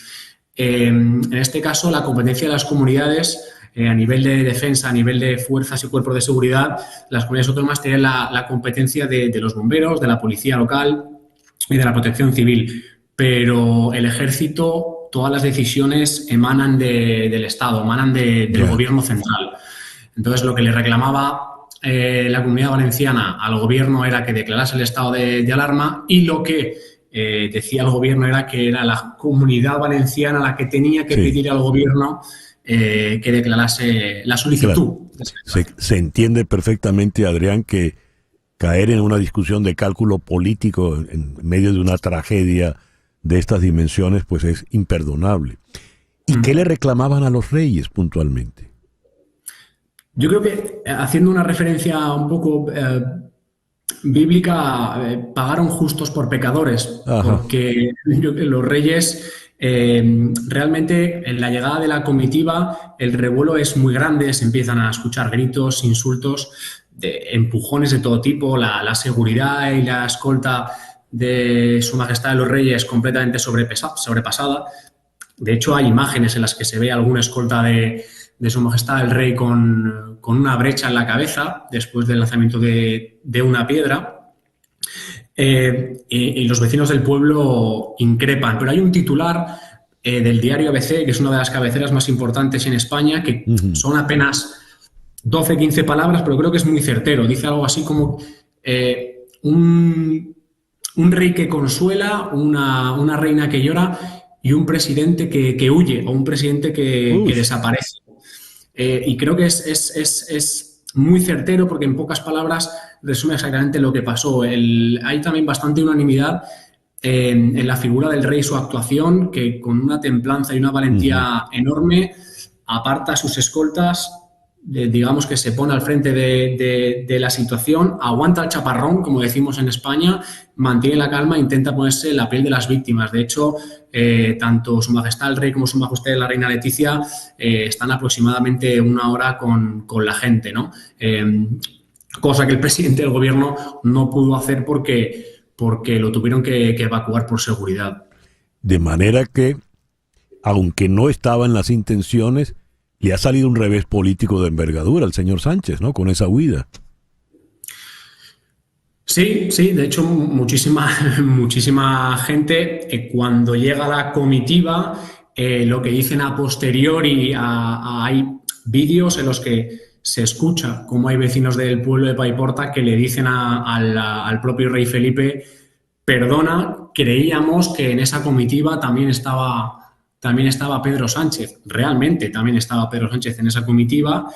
En este caso, la competencia de las comunidades a nivel de defensa, a nivel de fuerzas y cuerpos de seguridad, las comunidades autónomas tienen la competencia de los bomberos, de la policía local y de la protección civil. Pero el Ejército, todas las decisiones emanan del Estado, emanan del Gobierno central. Entonces, lo que le reclamaba la Comunidad Valenciana al Gobierno era que declarase el estado de alarma, y lo que decía el Gobierno era que era la Comunidad Valenciana la que tenía que pedir al Gobierno que declarase la solicitud. Claro. Se entiende perfectamente, Adrián, que caer en una discusión de cálculo político en medio de una tragedia de estas dimensiones pues es imperdonable. ¿Y qué le reclamaban a los Reyes puntualmente? Yo creo que, haciendo una referencia un poco bíblica, pagaron justos por pecadores. Ajá. Porque los Reyes, realmente en la llegada de la comitiva el revuelo es muy grande, se empiezan a escuchar gritos, insultos, empujones de todo tipo, la seguridad y la escolta de Su Majestad de los Reyes completamente sobrepasada. De hecho, hay imágenes en las que se ve alguna escolta de Su Majestad el Rey con una brecha en la cabeza después del lanzamiento de una piedra. Y los vecinos del pueblo increpan. Pero hay un titular del diario ABC, que es una de las cabeceras más importantes en España, que son apenas 12, 15 palabras, pero creo que es muy certero. Dice algo así como un rey que consuela, una reina que llora y un presidente que huye o un presidente que desaparece. Y creo que es muy certero porque en pocas palabras resume exactamente lo que pasó. Hay también bastante unanimidad en la figura del rey, su actuación, que con una templanza y una valentía enorme aparta a sus escoltas, digamos que se pone al frente de la situación, aguanta el chaparrón, como decimos en España, mantiene la calma e intenta ponerse en la piel de las víctimas. De hecho, tanto Su Majestad el Rey como Su Majestad la Reina Leticia están aproximadamente una hora con la gente, ¿no? Cosa que el presidente del gobierno no pudo hacer porque lo tuvieron que evacuar por seguridad. De manera que, aunque no estaba en las intenciones, le ha salido un revés político de envergadura al señor Sánchez, ¿no? Con esa huida. Sí, de hecho, muchísima gente, cuando llega la comitiva, lo que dicen a posteriori, hay vídeos en los que se escucha cómo hay vecinos del pueblo de Paiporta que le dicen al propio rey Felipe: perdona, creíamos que en esa comitiva también estaba Pedro Sánchez. Realmente también estaba Pedro Sánchez en esa comitiva,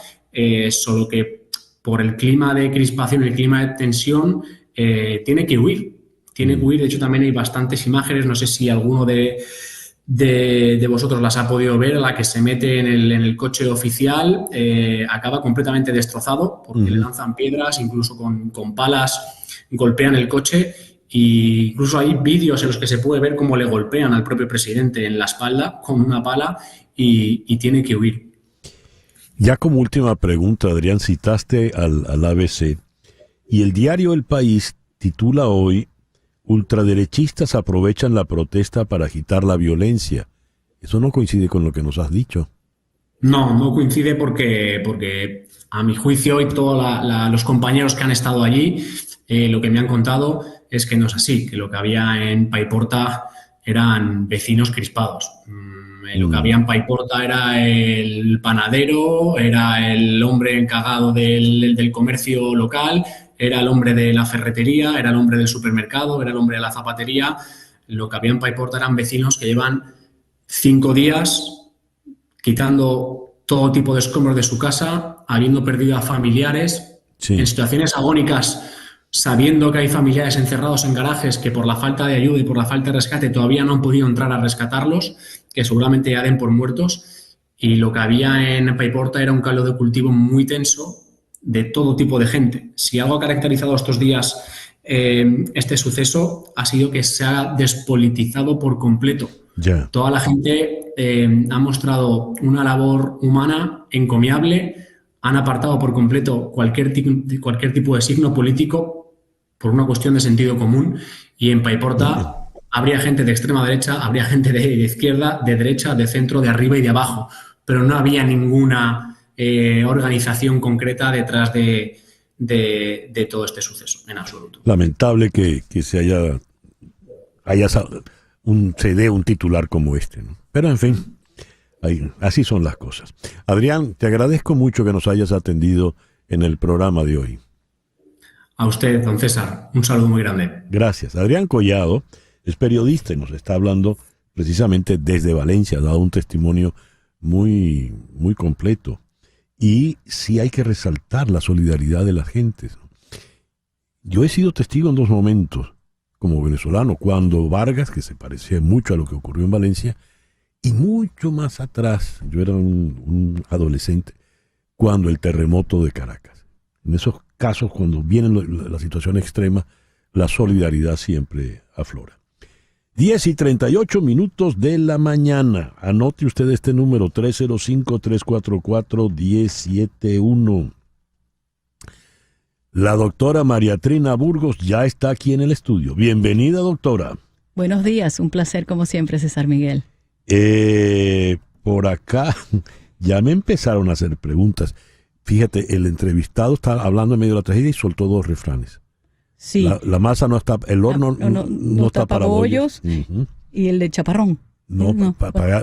solo que por el clima de crispación, el clima de tensión, tiene que huir. De hecho, también hay bastantes imágenes, no sé si alguno de vosotros las ha podido ver, la que se mete en el coche oficial, acaba completamente destrozado porque le lanzan piedras, incluso con palas golpean el coche. Y incluso hay vídeos en los que se puede ver cómo le golpean al propio presidente en la espalda con una pala y tiene que huir. Ya como última pregunta, Adrián, citaste al ABC y el diario El País titula hoy: ultraderechistas aprovechan la protesta para agitar la violencia. Eso no coincide con lo que nos has dicho. No coincide porque a mi juicio y todos los compañeros que han estado allí, lo que me han contado es que no es así, que lo que había en Paiporta eran vecinos crispados. Lo que había en Paiporta era el panadero, era el hombre encargado del comercio local, era el hombre de la ferretería, era el hombre del supermercado, era el hombre de la zapatería. Lo que había en Paiporta eran vecinos que llevan 5 días quitando todo tipo de escombros de su casa, habiendo perdido a familiares, en situaciones agónicas, sabiendo que hay familiares encerrados en garajes que por la falta de ayuda y por la falta de rescate todavía no han podido entrar a rescatarlos, que seguramente ya den por muertos. Y lo que había en Paiporta era un caldo de cultivo muy tenso de todo tipo de gente. Si algo ha caracterizado estos días este suceso, ha sido que se ha despolitizado por completo. Toda la gente ha mostrado una labor humana encomiable, han apartado por completo cualquier tipo de signo político por una cuestión de sentido común, y en Paiporta habría gente de extrema derecha, habría gente de izquierda, de derecha, de centro, de arriba y de abajo, pero no había ninguna organización concreta detrás de todo este suceso, en absoluto. Lamentable que se haya se dé un titular como este, ¿no? Pero en fin, así son las cosas. Adrián, te agradezco mucho que nos hayas atendido en el programa de hoy. A usted, don César, un saludo muy grande. Gracias. Adrián Collado es periodista y nos está hablando precisamente desde Valencia, ha dado un testimonio muy, muy completo. Y sí hay que resaltar la solidaridad de las gentes. Yo he sido testigo en 2 momentos como venezolano, cuando Vargas, que se parecía mucho a lo que ocurrió en Valencia, y mucho más atrás, yo era un adolescente, cuando el terremoto de Caracas. En esos casos, cuando viene la situación extrema, la solidaridad siempre aflora. 10:38 de la mañana. Anote usted este número, 305-344-1071. La doctora María Trina Burgos ya está aquí en el estudio. Bienvenida, doctora. Buenos días, un placer como siempre, César Miguel. Por acá ya me empezaron a hacer preguntas. Fíjate, el entrevistado está hablando en medio de la tragedia y soltó 2 refranes. Sí. La masa no está, el horno no está para bollos. Y el de chaparrón.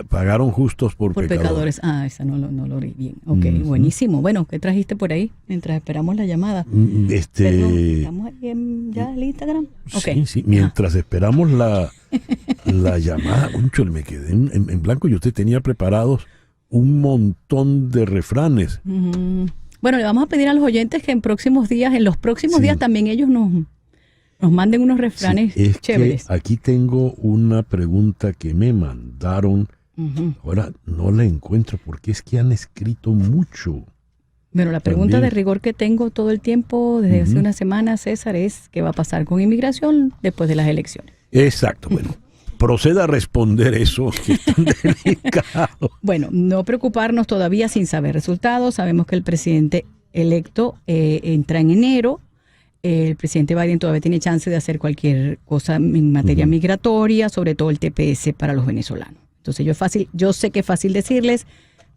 Pagaron justos por pecadores. Ah, esa no lo oí bien. Ok, buenísimo. Bueno, ¿qué trajiste por ahí mientras esperamos la llamada? ¿Estamos ahí ya el Instagram? Okay. Sí. Mientras esperamos la llamada, me quedé en blanco y usted tenía preparados un montón de refranes. Bueno, le vamos a pedir a los oyentes que en los próximos días también ellos nos manden unos refranes chéveres. Aquí tengo una pregunta que me mandaron. Ahora no la encuentro porque es que han escrito mucho. Bueno, la pregunta de rigor que tengo todo el tiempo desde hace una semana, César, es ¿qué va a pasar con inmigración después de las elecciones? Exacto, bueno. Proceda a responder eso, que es tan delicado. Bueno, no preocuparnos todavía sin saber resultados. Sabemos que el presidente electo entra en enero. El presidente Biden todavía tiene chance de hacer cualquier cosa en materia migratoria, sobre todo el TPS para los venezolanos. Entonces yo sé que es fácil decirles,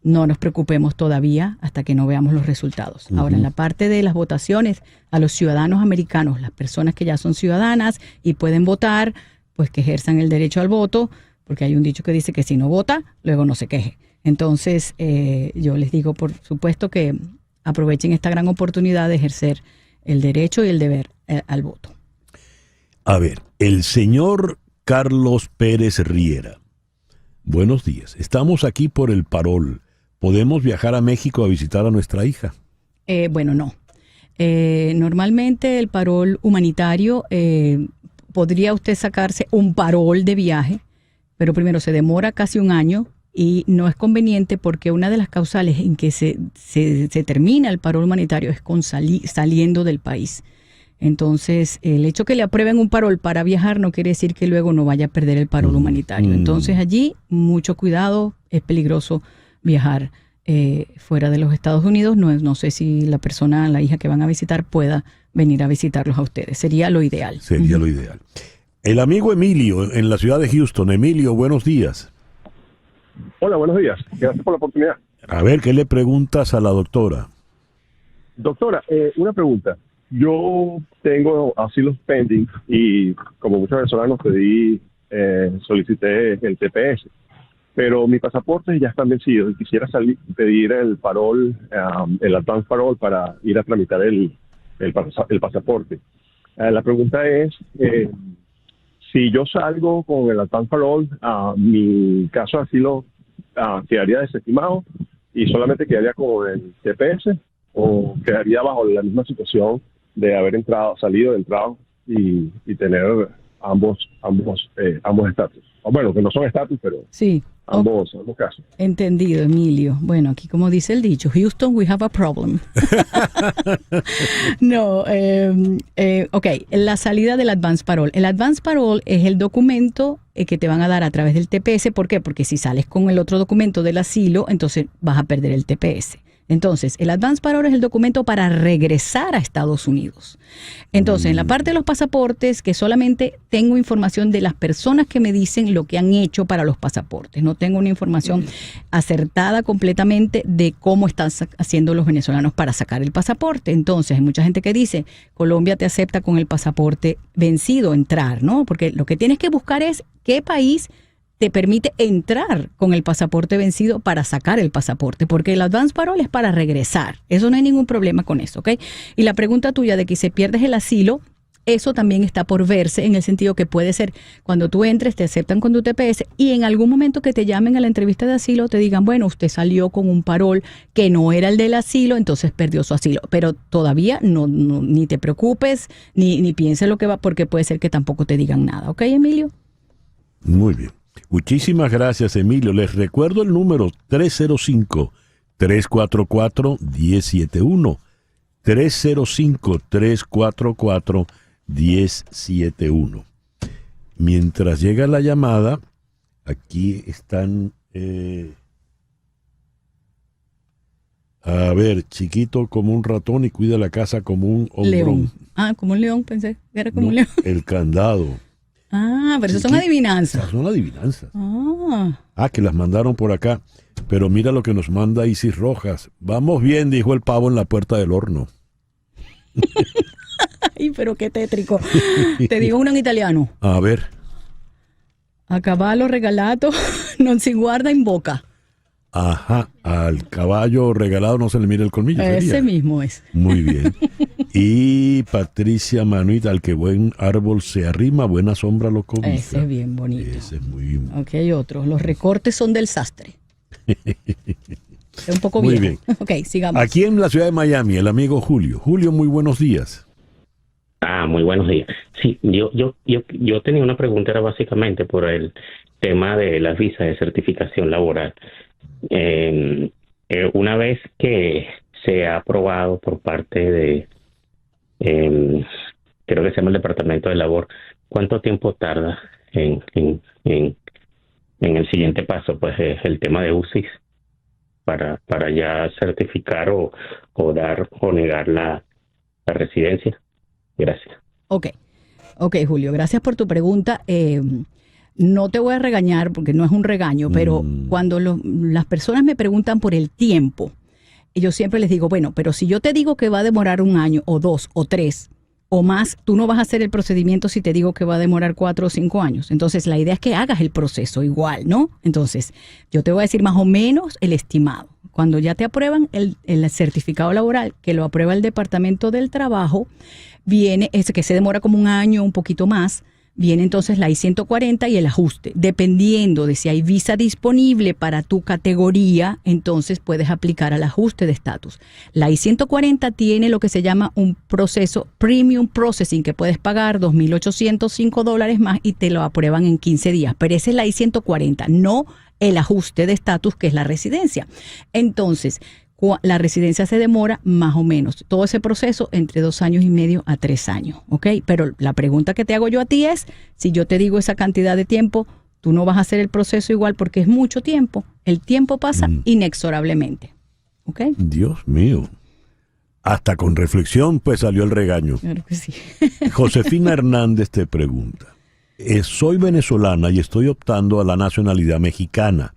no nos preocupemos todavía hasta que no veamos los resultados. Ahora, en la parte de las votaciones, a los ciudadanos americanos, las personas que ya son ciudadanas y pueden votar, pues que ejerzan el derecho al voto, porque hay un dicho que dice que si no vota, luego no se queje. Entonces, yo les digo, por supuesto, que aprovechen esta gran oportunidad de ejercer el derecho y el deber al voto. A ver, el señor Carlos Pérez Riera. Buenos días. Estamos aquí por el parol. ¿Podemos viajar a México a visitar a nuestra hija? Bueno, no. Normalmente el parol humanitario, podría usted sacarse un parol de viaje, pero primero se demora casi un año y no es conveniente porque una de las causales en que se termina el parol humanitario es con saliendo del país. Entonces, el hecho que le aprueben un parol para viajar no quiere decir que luego no vaya a perder el parol humanitario. Entonces, allí, mucho cuidado, es peligroso viajar fuera de los Estados Unidos. No sé si la hija que van a visitar pueda venir a visitarlos a ustedes. Sería lo ideal. Sería lo ideal. El amigo Emilio en la ciudad de Houston. Emilio, buenos días. Hola, buenos días. Gracias por la oportunidad. A ver, ¿qué le preguntas a la doctora? Doctora, una pregunta. Yo tengo asilos pending y como muchos venezolanos solicité el TPS, pero mis pasaportes ya están vencidos y quisiera pedir el parol, el advance parol para ir a tramitar el pasaporte. La pregunta es, si yo salgo con el advance parol, mi caso de asilo quedaría desestimado y solamente quedaría con el TPS, o quedaría bajo la misma situación de haber salido y tener ambos estatus. Bueno, que no son estatus, pero sí, ambos casos. Entendido, Emilio. Bueno, aquí como dice el dicho, Houston, we have a problem. No, ok, la salida del advance parole. El advance parole es el documento que te van a dar a través del TPS. ¿Por qué? Porque si sales con el otro documento del asilo, entonces vas a perder el TPS. Entonces, el advance parole es el documento para regresar a Estados Unidos. Entonces, en la parte de los pasaportes, que solamente tengo información de las personas que me dicen lo que han hecho para los pasaportes. No tengo una información acertada completamente de cómo están haciendo los venezolanos para sacar el pasaporte. Entonces, hay mucha gente que dice, Colombia te acepta con el pasaporte vencido entrar, ¿no? Porque lo que tienes que buscar es qué país te permite entrar con el pasaporte vencido para sacar el pasaporte, porque el advance parole es para regresar. Eso no hay ningún problema con eso, ¿ok? Y la pregunta tuya de que si pierdes el asilo, eso también está por verse, en el sentido que puede ser cuando tú entres, te aceptan con tu TPS y en algún momento que te llamen a la entrevista de asilo te digan, bueno, usted salió con un parol que no era el del asilo, entonces perdió su asilo. Pero todavía ni te preocupes, ni pienses lo que va, porque puede ser que tampoco te digan nada, ¿ok, Emilio? Muy bien. Muchísimas gracias, Emilio. Les recuerdo el número 305-344-1071. 305-344-1071. Mientras llega la llamada, aquí están... a ver, chiquito como un ratón y cuida la casa como un hombrón. León. Ah, como un león, pensé. Era como un león. El candado. Ah, pero eso son adivinanzas. Son adivinanzas. Que las mandaron por acá. Pero mira lo que nos manda Isis Rojas. Vamos bien, dijo el pavo en la puerta del horno. Ay, pero qué tétrico. Te digo una en italiano. A ver. A caballo regalato non si guarda in boca. Ajá, al caballo regalado no se le mira el colmillo. Ese sería. mismo es. Muy bien. Y Patricia Manuita, al que buen árbol se arrima, buena sombra lo cobija. Ese es bien bonito. Ese es muy... Ok, hay otro. Los recortes son del sastre. Es un poco Muy viejo. bien. Ok, sigamos. Aquí en la ciudad de Miami, el amigo Julio. Julio, muy buenos días. Muy buenos días. Sí, yo tenía una pregunta, era básicamente por el tema de las visas de certificación laboral. Una vez que se ha aprobado por parte de, creo que se llama el Departamento de Labor, ¿cuánto tiempo tarda en el siguiente paso? Pues el tema de UCIS para ya certificar o dar o negar la residencia. Gracias. Ok, Julio, gracias por tu pregunta. No te voy a regañar porque no es un regaño, pero cuando las personas me preguntan por el tiempo, yo siempre les digo, bueno, pero si yo te digo que va a demorar 1 año o 2 o 3 o más, tú no vas a hacer el procedimiento si te digo que va a demorar 4 o 5 años. Entonces, la idea es que hagas el proceso igual, ¿no? Entonces, yo te voy a decir más o menos el estimado. Cuando ya te aprueban el certificado laboral, que lo aprueba el Departamento del Trabajo, viene ese que se demora como 1 año, un poquito más. Viene entonces la I-140 y el ajuste. Dependiendo de si hay visa disponible para tu categoría, entonces puedes aplicar al ajuste de estatus. La I-140 tiene lo que se llama un proceso Premium Processing, que puedes pagar $2,805 más y te lo aprueban en 15 días. Pero esa es la I-140, no el ajuste de estatus, que es la residencia. Entonces, la residencia se demora más o menos todo ese proceso entre 2 años y medio a 3 años, ¿ok? Pero la pregunta que te hago yo a ti es, si yo te digo esa cantidad de tiempo, tú no vas a hacer el proceso igual porque es mucho tiempo. El tiempo pasa inexorablemente, ¿ok? Dios mío. Hasta con reflexión, pues salió el regaño. Claro que sí. Josefina Hernández te pregunta, soy venezolana y estoy optando a la nacionalidad mexicana.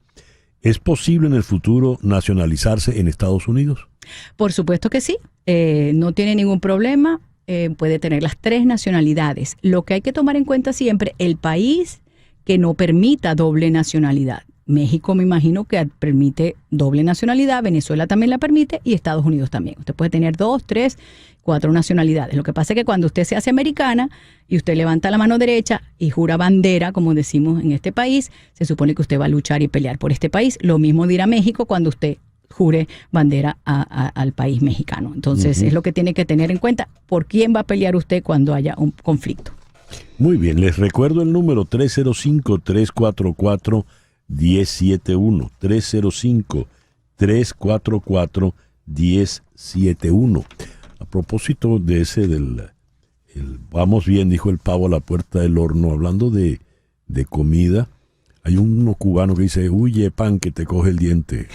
¿Es posible en el futuro nacionalizarse en Estados Unidos? Por supuesto que sí. No tiene ningún problema. Puede tener las 3 nacionalidades. Lo que hay que tomar en cuenta siempre, el país que no permita doble nacionalidad. México me imagino que permite doble nacionalidad, Venezuela también la permite y Estados Unidos también. Usted puede tener 2, 3, 4 nacionalidades. Lo que pasa es que cuando usted se hace americana y usted levanta la mano derecha y jura bandera, como decimos en este país, se supone que usted va a luchar y pelear por este país. Lo mismo dirá México cuando usted jure bandera al país mexicano. Entonces es lo que tiene que tener en cuenta, por quién va a pelear usted cuando haya un conflicto. Muy bien, les recuerdo el número 305-344-1071, 305-344-1071. A propósito de ese vamos bien, dijo el pavo a la puerta del horno, hablando de comida, hay uno cubano que dice, huye pan que te coge el diente.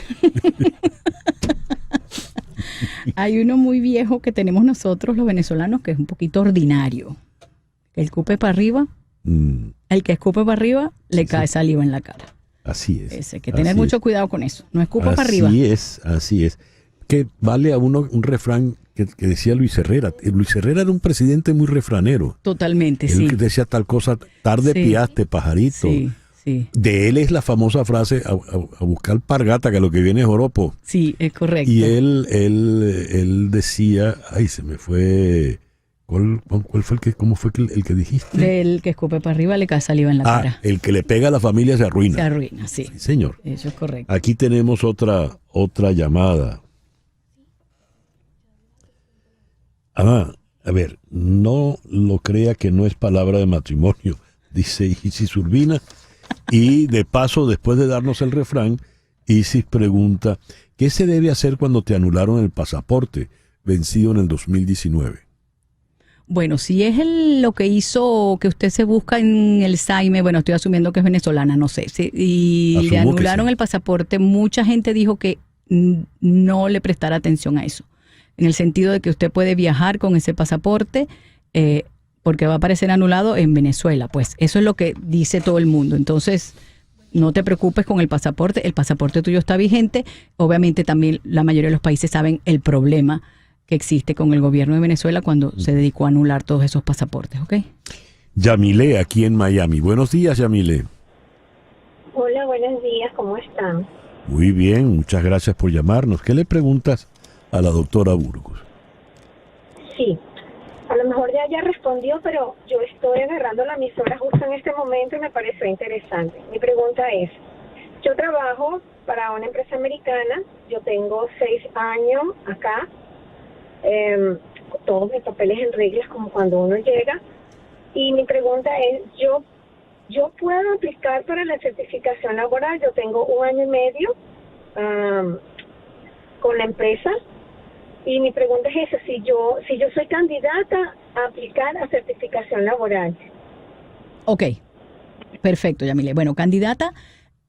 Hay uno muy viejo que tenemos nosotros los venezolanos que es un poquito ordinario. El escupe para arriba, el que escupe para arriba le cae saliva en la cara. Así es. Hay que tener mucho cuidado con eso. No escupa para arriba. Así es. Que vale a uno un refrán que decía Luis Herrera. Luis Herrera era un presidente muy refranero. Totalmente, Él decía tal cosa, tarde piaste, pajarito. Sí. De él es la famosa frase, a buscar pargata, que lo que viene es joropo. Sí, es correcto. Y él decía, ay, se me fue... ¿Cuál fue cómo fue el que dijiste? El que escupe para arriba le cae saliva en la cara. El que le pega a la familia se arruina. Se arruina, sí. Sí, señor. Eso es correcto. Aquí tenemos otra llamada. A ver, no lo crea que no es palabra de matrimonio, dice Isis Urbina. Y de paso, después de darnos el refrán, Isis pregunta, ¿qué se debe hacer cuando te anularon el pasaporte vencido en el 2019? Bueno, si es lo que hizo que usted se busca en el SAIME, bueno, estoy asumiendo que es venezolana, no sé, y le anularon el pasaporte, mucha gente dijo que no le prestara atención a eso, en el sentido de que usted puede viajar con ese pasaporte porque va a aparecer anulado en Venezuela, pues eso es lo que dice todo el mundo. Entonces, no te preocupes con el pasaporte tuyo está vigente. Obviamente también la mayoría de los países saben el problema que existe con el gobierno de Venezuela cuando se dedicó a anular todos esos pasaportes, ¿ok? Yamile, aquí en Miami. Buenos días, Yamile. ¿cómo están? Muy bien, muchas gracias por llamarnos. ¿Qué le preguntas a la doctora Burgos? Sí, a lo mejor ya respondió, pero yo estoy agarrando la emisora justo en este momento y me pareció interesante. Mi pregunta es, yo trabajo para una empresa americana, yo tengo 6 años acá, todos mis papeles en reglas como cuando uno llega, y mi pregunta es, ¿yo puedo aplicar para la certificación laboral? Yo tengo 1 año y medio con la empresa, y mi pregunta es esa, si yo soy candidata a aplicar a certificación laboral. Ok, perfecto, Yamile. Bueno, candidata,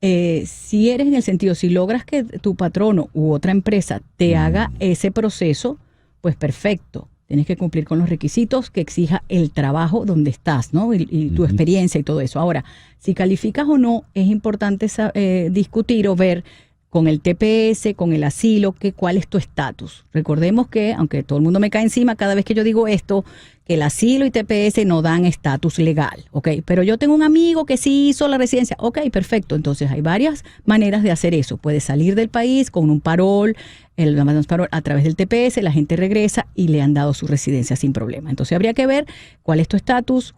si eres en el sentido, si logras que tu patrono u otra empresa te haga ese proceso, pues perfecto. Tienes que cumplir con los requisitos que exija el trabajo donde estás, ¿no? Y tu experiencia y todo eso. Ahora, si calificas o no, es importante discutir o ver con el TPS, con el asilo, cuál es tu estatus. Recordemos que, aunque todo el mundo me cae encima cada vez que yo digo esto, que el asilo y TPS no dan estatus legal, ¿ok? Pero yo tengo un amigo que sí hizo la residencia, ok, perfecto. Entonces hay varias maneras de hacer eso. Puedes salir del país con un parol, el parol a través del TPS, la gente regresa y le han dado su residencia sin problema. Entonces habría que ver cuál es tu estatus,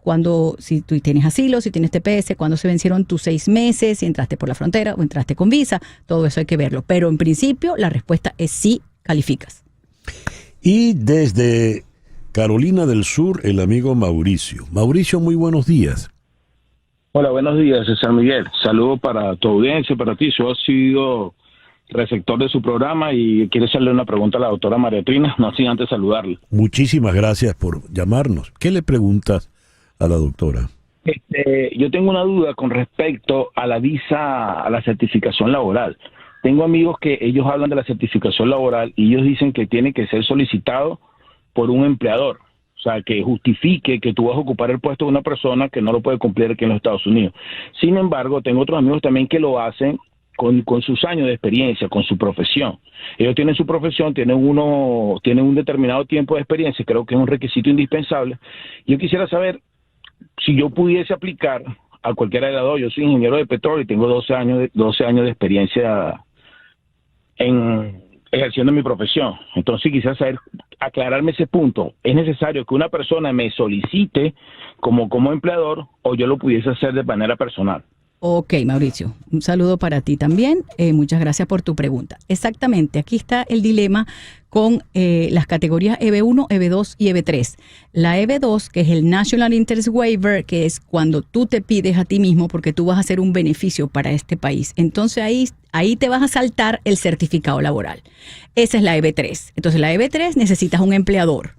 si tú tienes asilo, si tienes TPS, cuándo se vencieron tus 6 meses, si entraste por la frontera o entraste con visa, todo eso hay que verlo. Pero en principio la respuesta es sí, calificas. Y desde Carolina del Sur, el amigo Mauricio. Mauricio, muy buenos días. Hola, buenos días, César Miguel. Saludos para tu audiencia, para ti. Yo he sido receptor de su programa y quiero hacerle una pregunta a la doctora María Trina, no sin antes saludarle. Muchísimas gracias por llamarnos. ¿Qué le preguntas a la doctora? Yo tengo una duda con respecto a la visa, a la certificación laboral. Tengo amigos que ellos hablan de la certificación laboral y ellos dicen que tiene que ser solicitado por un empleador, o sea, que justifique que tú vas a ocupar el puesto de una persona que no lo puede cumplir aquí en los Estados Unidos. Sin embargo, tengo otros amigos también que lo hacen con sus años de experiencia, con su profesión. Ellos tienen su profesión, tienen un determinado tiempo de experiencia, creo que es un requisito indispensable. Yo quisiera saber si yo pudiese aplicar a cualquiera de las dos. Yo soy ingeniero de petróleo y tengo 12 años de experiencia ejerciendo mi profesión. Entonces quisiera saber, aclararme ese punto. ¿Es necesario que una persona me solicite como empleador o yo lo pudiese hacer de manera personal? Ok, Mauricio, un saludo para ti también. Muchas gracias por tu pregunta. Exactamente, aquí está el dilema con las categorías EB1, EB2 y EB3. La EB2, que es el National Interest Waiver, que es cuando tú te pides a ti mismo porque tú vas a hacer un beneficio para este país. Entonces ahí te vas a saltar el certificado laboral. Esa es la EB3. Entonces la EB3 necesitas un empleador.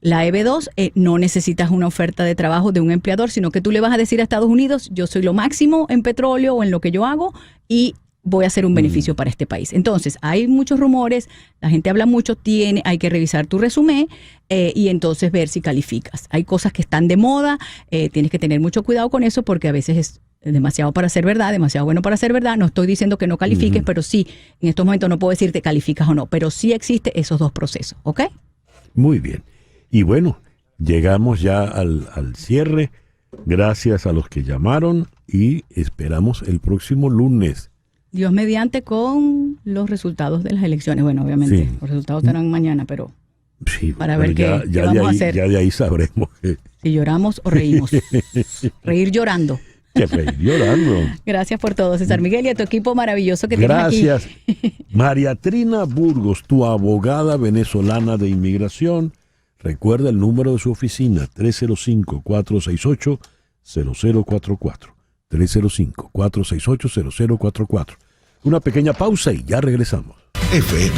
La EB2 no necesitas una oferta de trabajo de un empleador, sino que tú le vas a decir a Estados Unidos, yo soy lo máximo en petróleo o en lo que yo hago y voy a hacer un beneficio para este país. Entonces, hay muchos rumores, la gente habla mucho, hay que revisar tu resumen y entonces ver si calificas. Hay cosas que están de moda, tienes que tener mucho cuidado con eso porque a veces es demasiado para ser verdad, demasiado bueno para ser verdad. No estoy diciendo que no califiques, pero sí, en estos momentos no puedo decirte calificas o no, pero sí existen esos dos procesos, ¿ok? Muy bien. Y bueno, llegamos ya al cierre. Gracias a los que llamaron y esperamos el próximo lunes. Dios mediante con los resultados de las elecciones. Bueno, obviamente, sí. Los resultados estarán mañana, pero sí, para ver qué vamos a hacer. Ya de ahí sabremos. Si lloramos o reímos. Reír llorando. Reír llorando. Gracias por todo, César Miguel, y a tu equipo maravilloso que tienes aquí. Gracias. María Trina Burgos, tu abogada venezolana de inmigración. Recuerda el número de su oficina, 305-468-0044. 305-468-0044. Una pequeña pausa y ya regresamos. FM.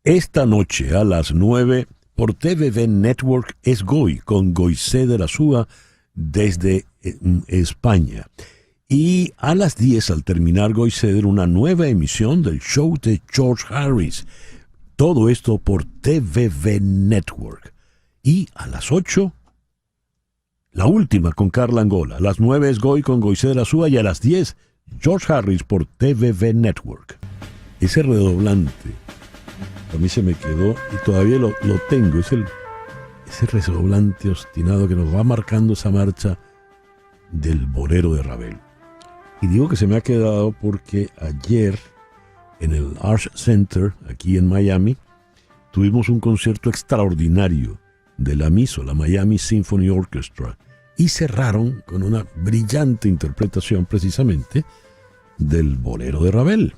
Esta noche a las 9 por TVV Network es Goy con Goisé de la Súa desde España. Y a las 10 al terminar Goisé, una nueva emisión del show de George Harris. Todo esto por TVV Network. Y a las 8, la última con Carla Angola. A las 9 es Goy con Goisé de la Súa y a las 10, George Harris por TVV Network. Ese redoblante a mí se me quedó y todavía lo tengo. Es ese redoblante obstinado que nos va marcando esa marcha del bolero de Ravel. Y digo que se me ha quedado porque ayer en el Arts Center, aquí en Miami, tuvimos un concierto extraordinario de la MISO, la Miami Symphony Orchestra, y cerraron con una brillante interpretación precisamente del bolero de Ravel.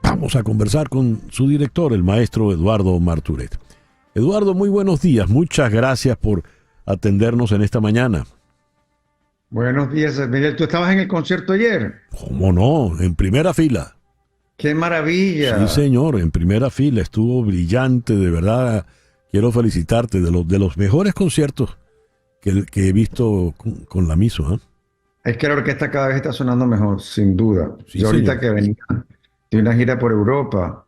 Vamos a conversar con su director, el maestro Eduardo Marturet. Eduardo, muy buenos días. Muchas gracias por atendernos en esta mañana. Buenos días, Miguel. ¿Tú estabas en el concierto ayer? ¿Cómo no? En primera fila. ¡Qué maravilla! Sí, señor, en primera fila. Estuvo brillante, de verdad. Quiero felicitarte de los mejores conciertos que he visto con la MISO. ¿Eh? Es que la orquesta cada vez está sonando mejor, sin duda. Sí, Yo ahorita señor. que venía de una gira por Europa,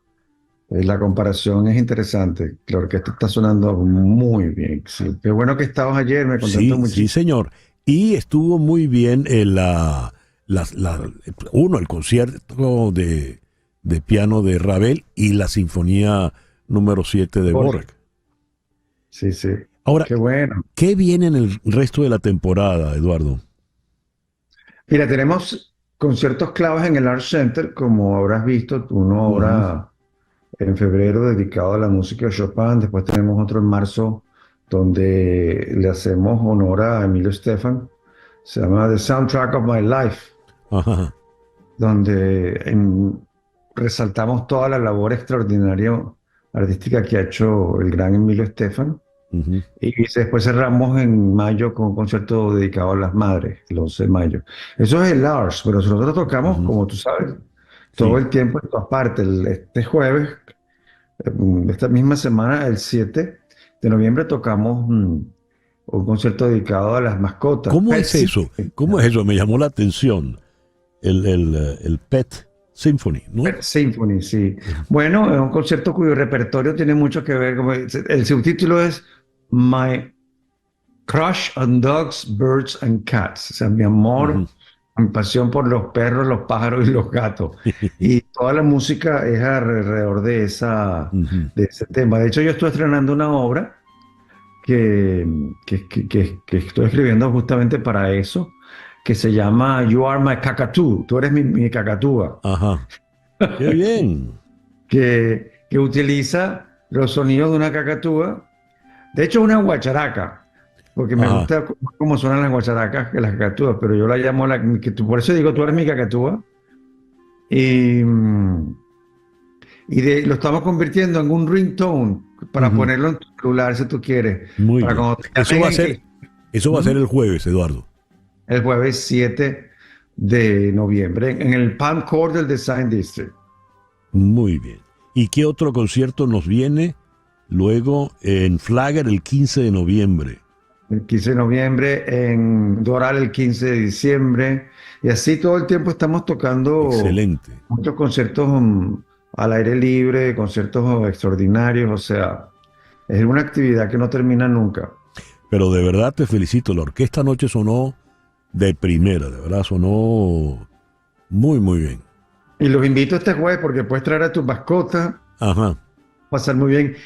la comparación es interesante. La orquesta está sonando muy bien. Sí. Qué bueno que estabas ayer, me contento muchísimo. Sí, señor. Y estuvo muy bien el concierto de piano de Ravel y la sinfonía número 7 de Dvorak. Sí, sí. Ahora, qué bueno. ¿Qué viene en el resto de la temporada, Eduardo? Mira, tenemos conciertos claves en el Arts Center, como habrás visto, uno ahora en febrero dedicado a la música de Chopin, después tenemos otro en marzo donde le hacemos honor a Emilio Estefan, se llama The Soundtrack of My Life, Ajá. donde resaltamos toda la labor extraordinaria artística que ha hecho el gran Emilio Estefan. Y después cerramos en mayo con un concierto dedicado a las madres, el 11 de mayo. Eso es el Ars, pero nosotros tocamos, como tú sabes, todo el tiempo en todas partes. Este jueves, esta misma semana, el 7 de noviembre, tocamos un concierto dedicado a las mascotas. ¿Cómo es eso? ¿Cómo es eso? Me llamó la atención. El Pet Symphony, ¿no? Pet Symphony, sí. Bueno, es un concierto cuyo repertorio tiene mucho que ver. El subtítulo es My Crush on Dogs, Birds and Cats. O sea, mi amor, mi pasión por los perros, los pájaros y los gatos. Y toda la música es alrededor de ese tema. De hecho, yo estoy estrenando una obra que estoy escribiendo justamente para eso, que se llama You Are My Cacatú. Tú eres mi cacatúa. Ajá. ¡Qué bien! que utiliza los sonidos de una cacatúa. De hecho, una guacharaca, porque me gusta cómo suenan las guacharacas que las cacatúas, pero yo la llamo por eso digo, tú eres mi cacatúa. Y lo estamos convirtiendo en un ringtone para ponerlo en tu celular si tú quieres. Muy bien. Eso va a ser el jueves, Eduardo. El jueves 7 de noviembre en el Palm Court del Design District. Muy bien. ¿Y qué otro concierto nos viene luego en Flagler el 15 de noviembre? El 15 de noviembre, en Doral el 15 de diciembre. Y así todo el tiempo estamos tocando. Excelente. Muchos conciertos al aire libre, conciertos extraordinarios. O sea, es una actividad que no termina nunca. Pero de verdad te felicito. La orquesta anoche sonó de primera, de verdad, sonó muy, muy bien. Y los invito este jueves porque puedes traer a tus mascotas. Ajá. Pasar muy bien.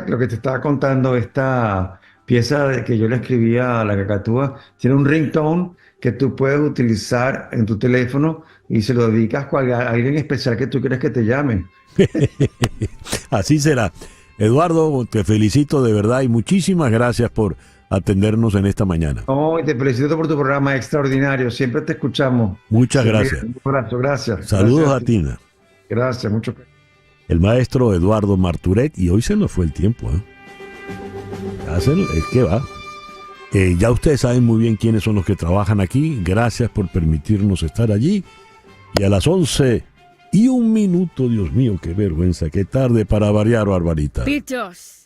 Lo que te estaba contando, esta pieza que yo le escribí a la cacatúa, tiene un ringtone que tú puedes utilizar en tu teléfono y se lo dedicas a alguien especial que tú quieres que te llame. Así será. Eduardo, te felicito de verdad y muchísimas gracias por atendernos en esta mañana. No, y te felicito por tu programa extraordinario. Siempre te escuchamos. Muchas gracias. Un abrazo, gracias. Saludos gracias a Tina. Gracias, mucho. El maestro Eduardo Marturet, y hoy se nos fue el tiempo. Es que va. Ya ustedes saben muy bien quiénes son los que trabajan aquí. Gracias por permitirnos estar allí. Y a las 11:01, Dios mío, qué vergüenza, qué tarde para variar, Barbarita. Pitos.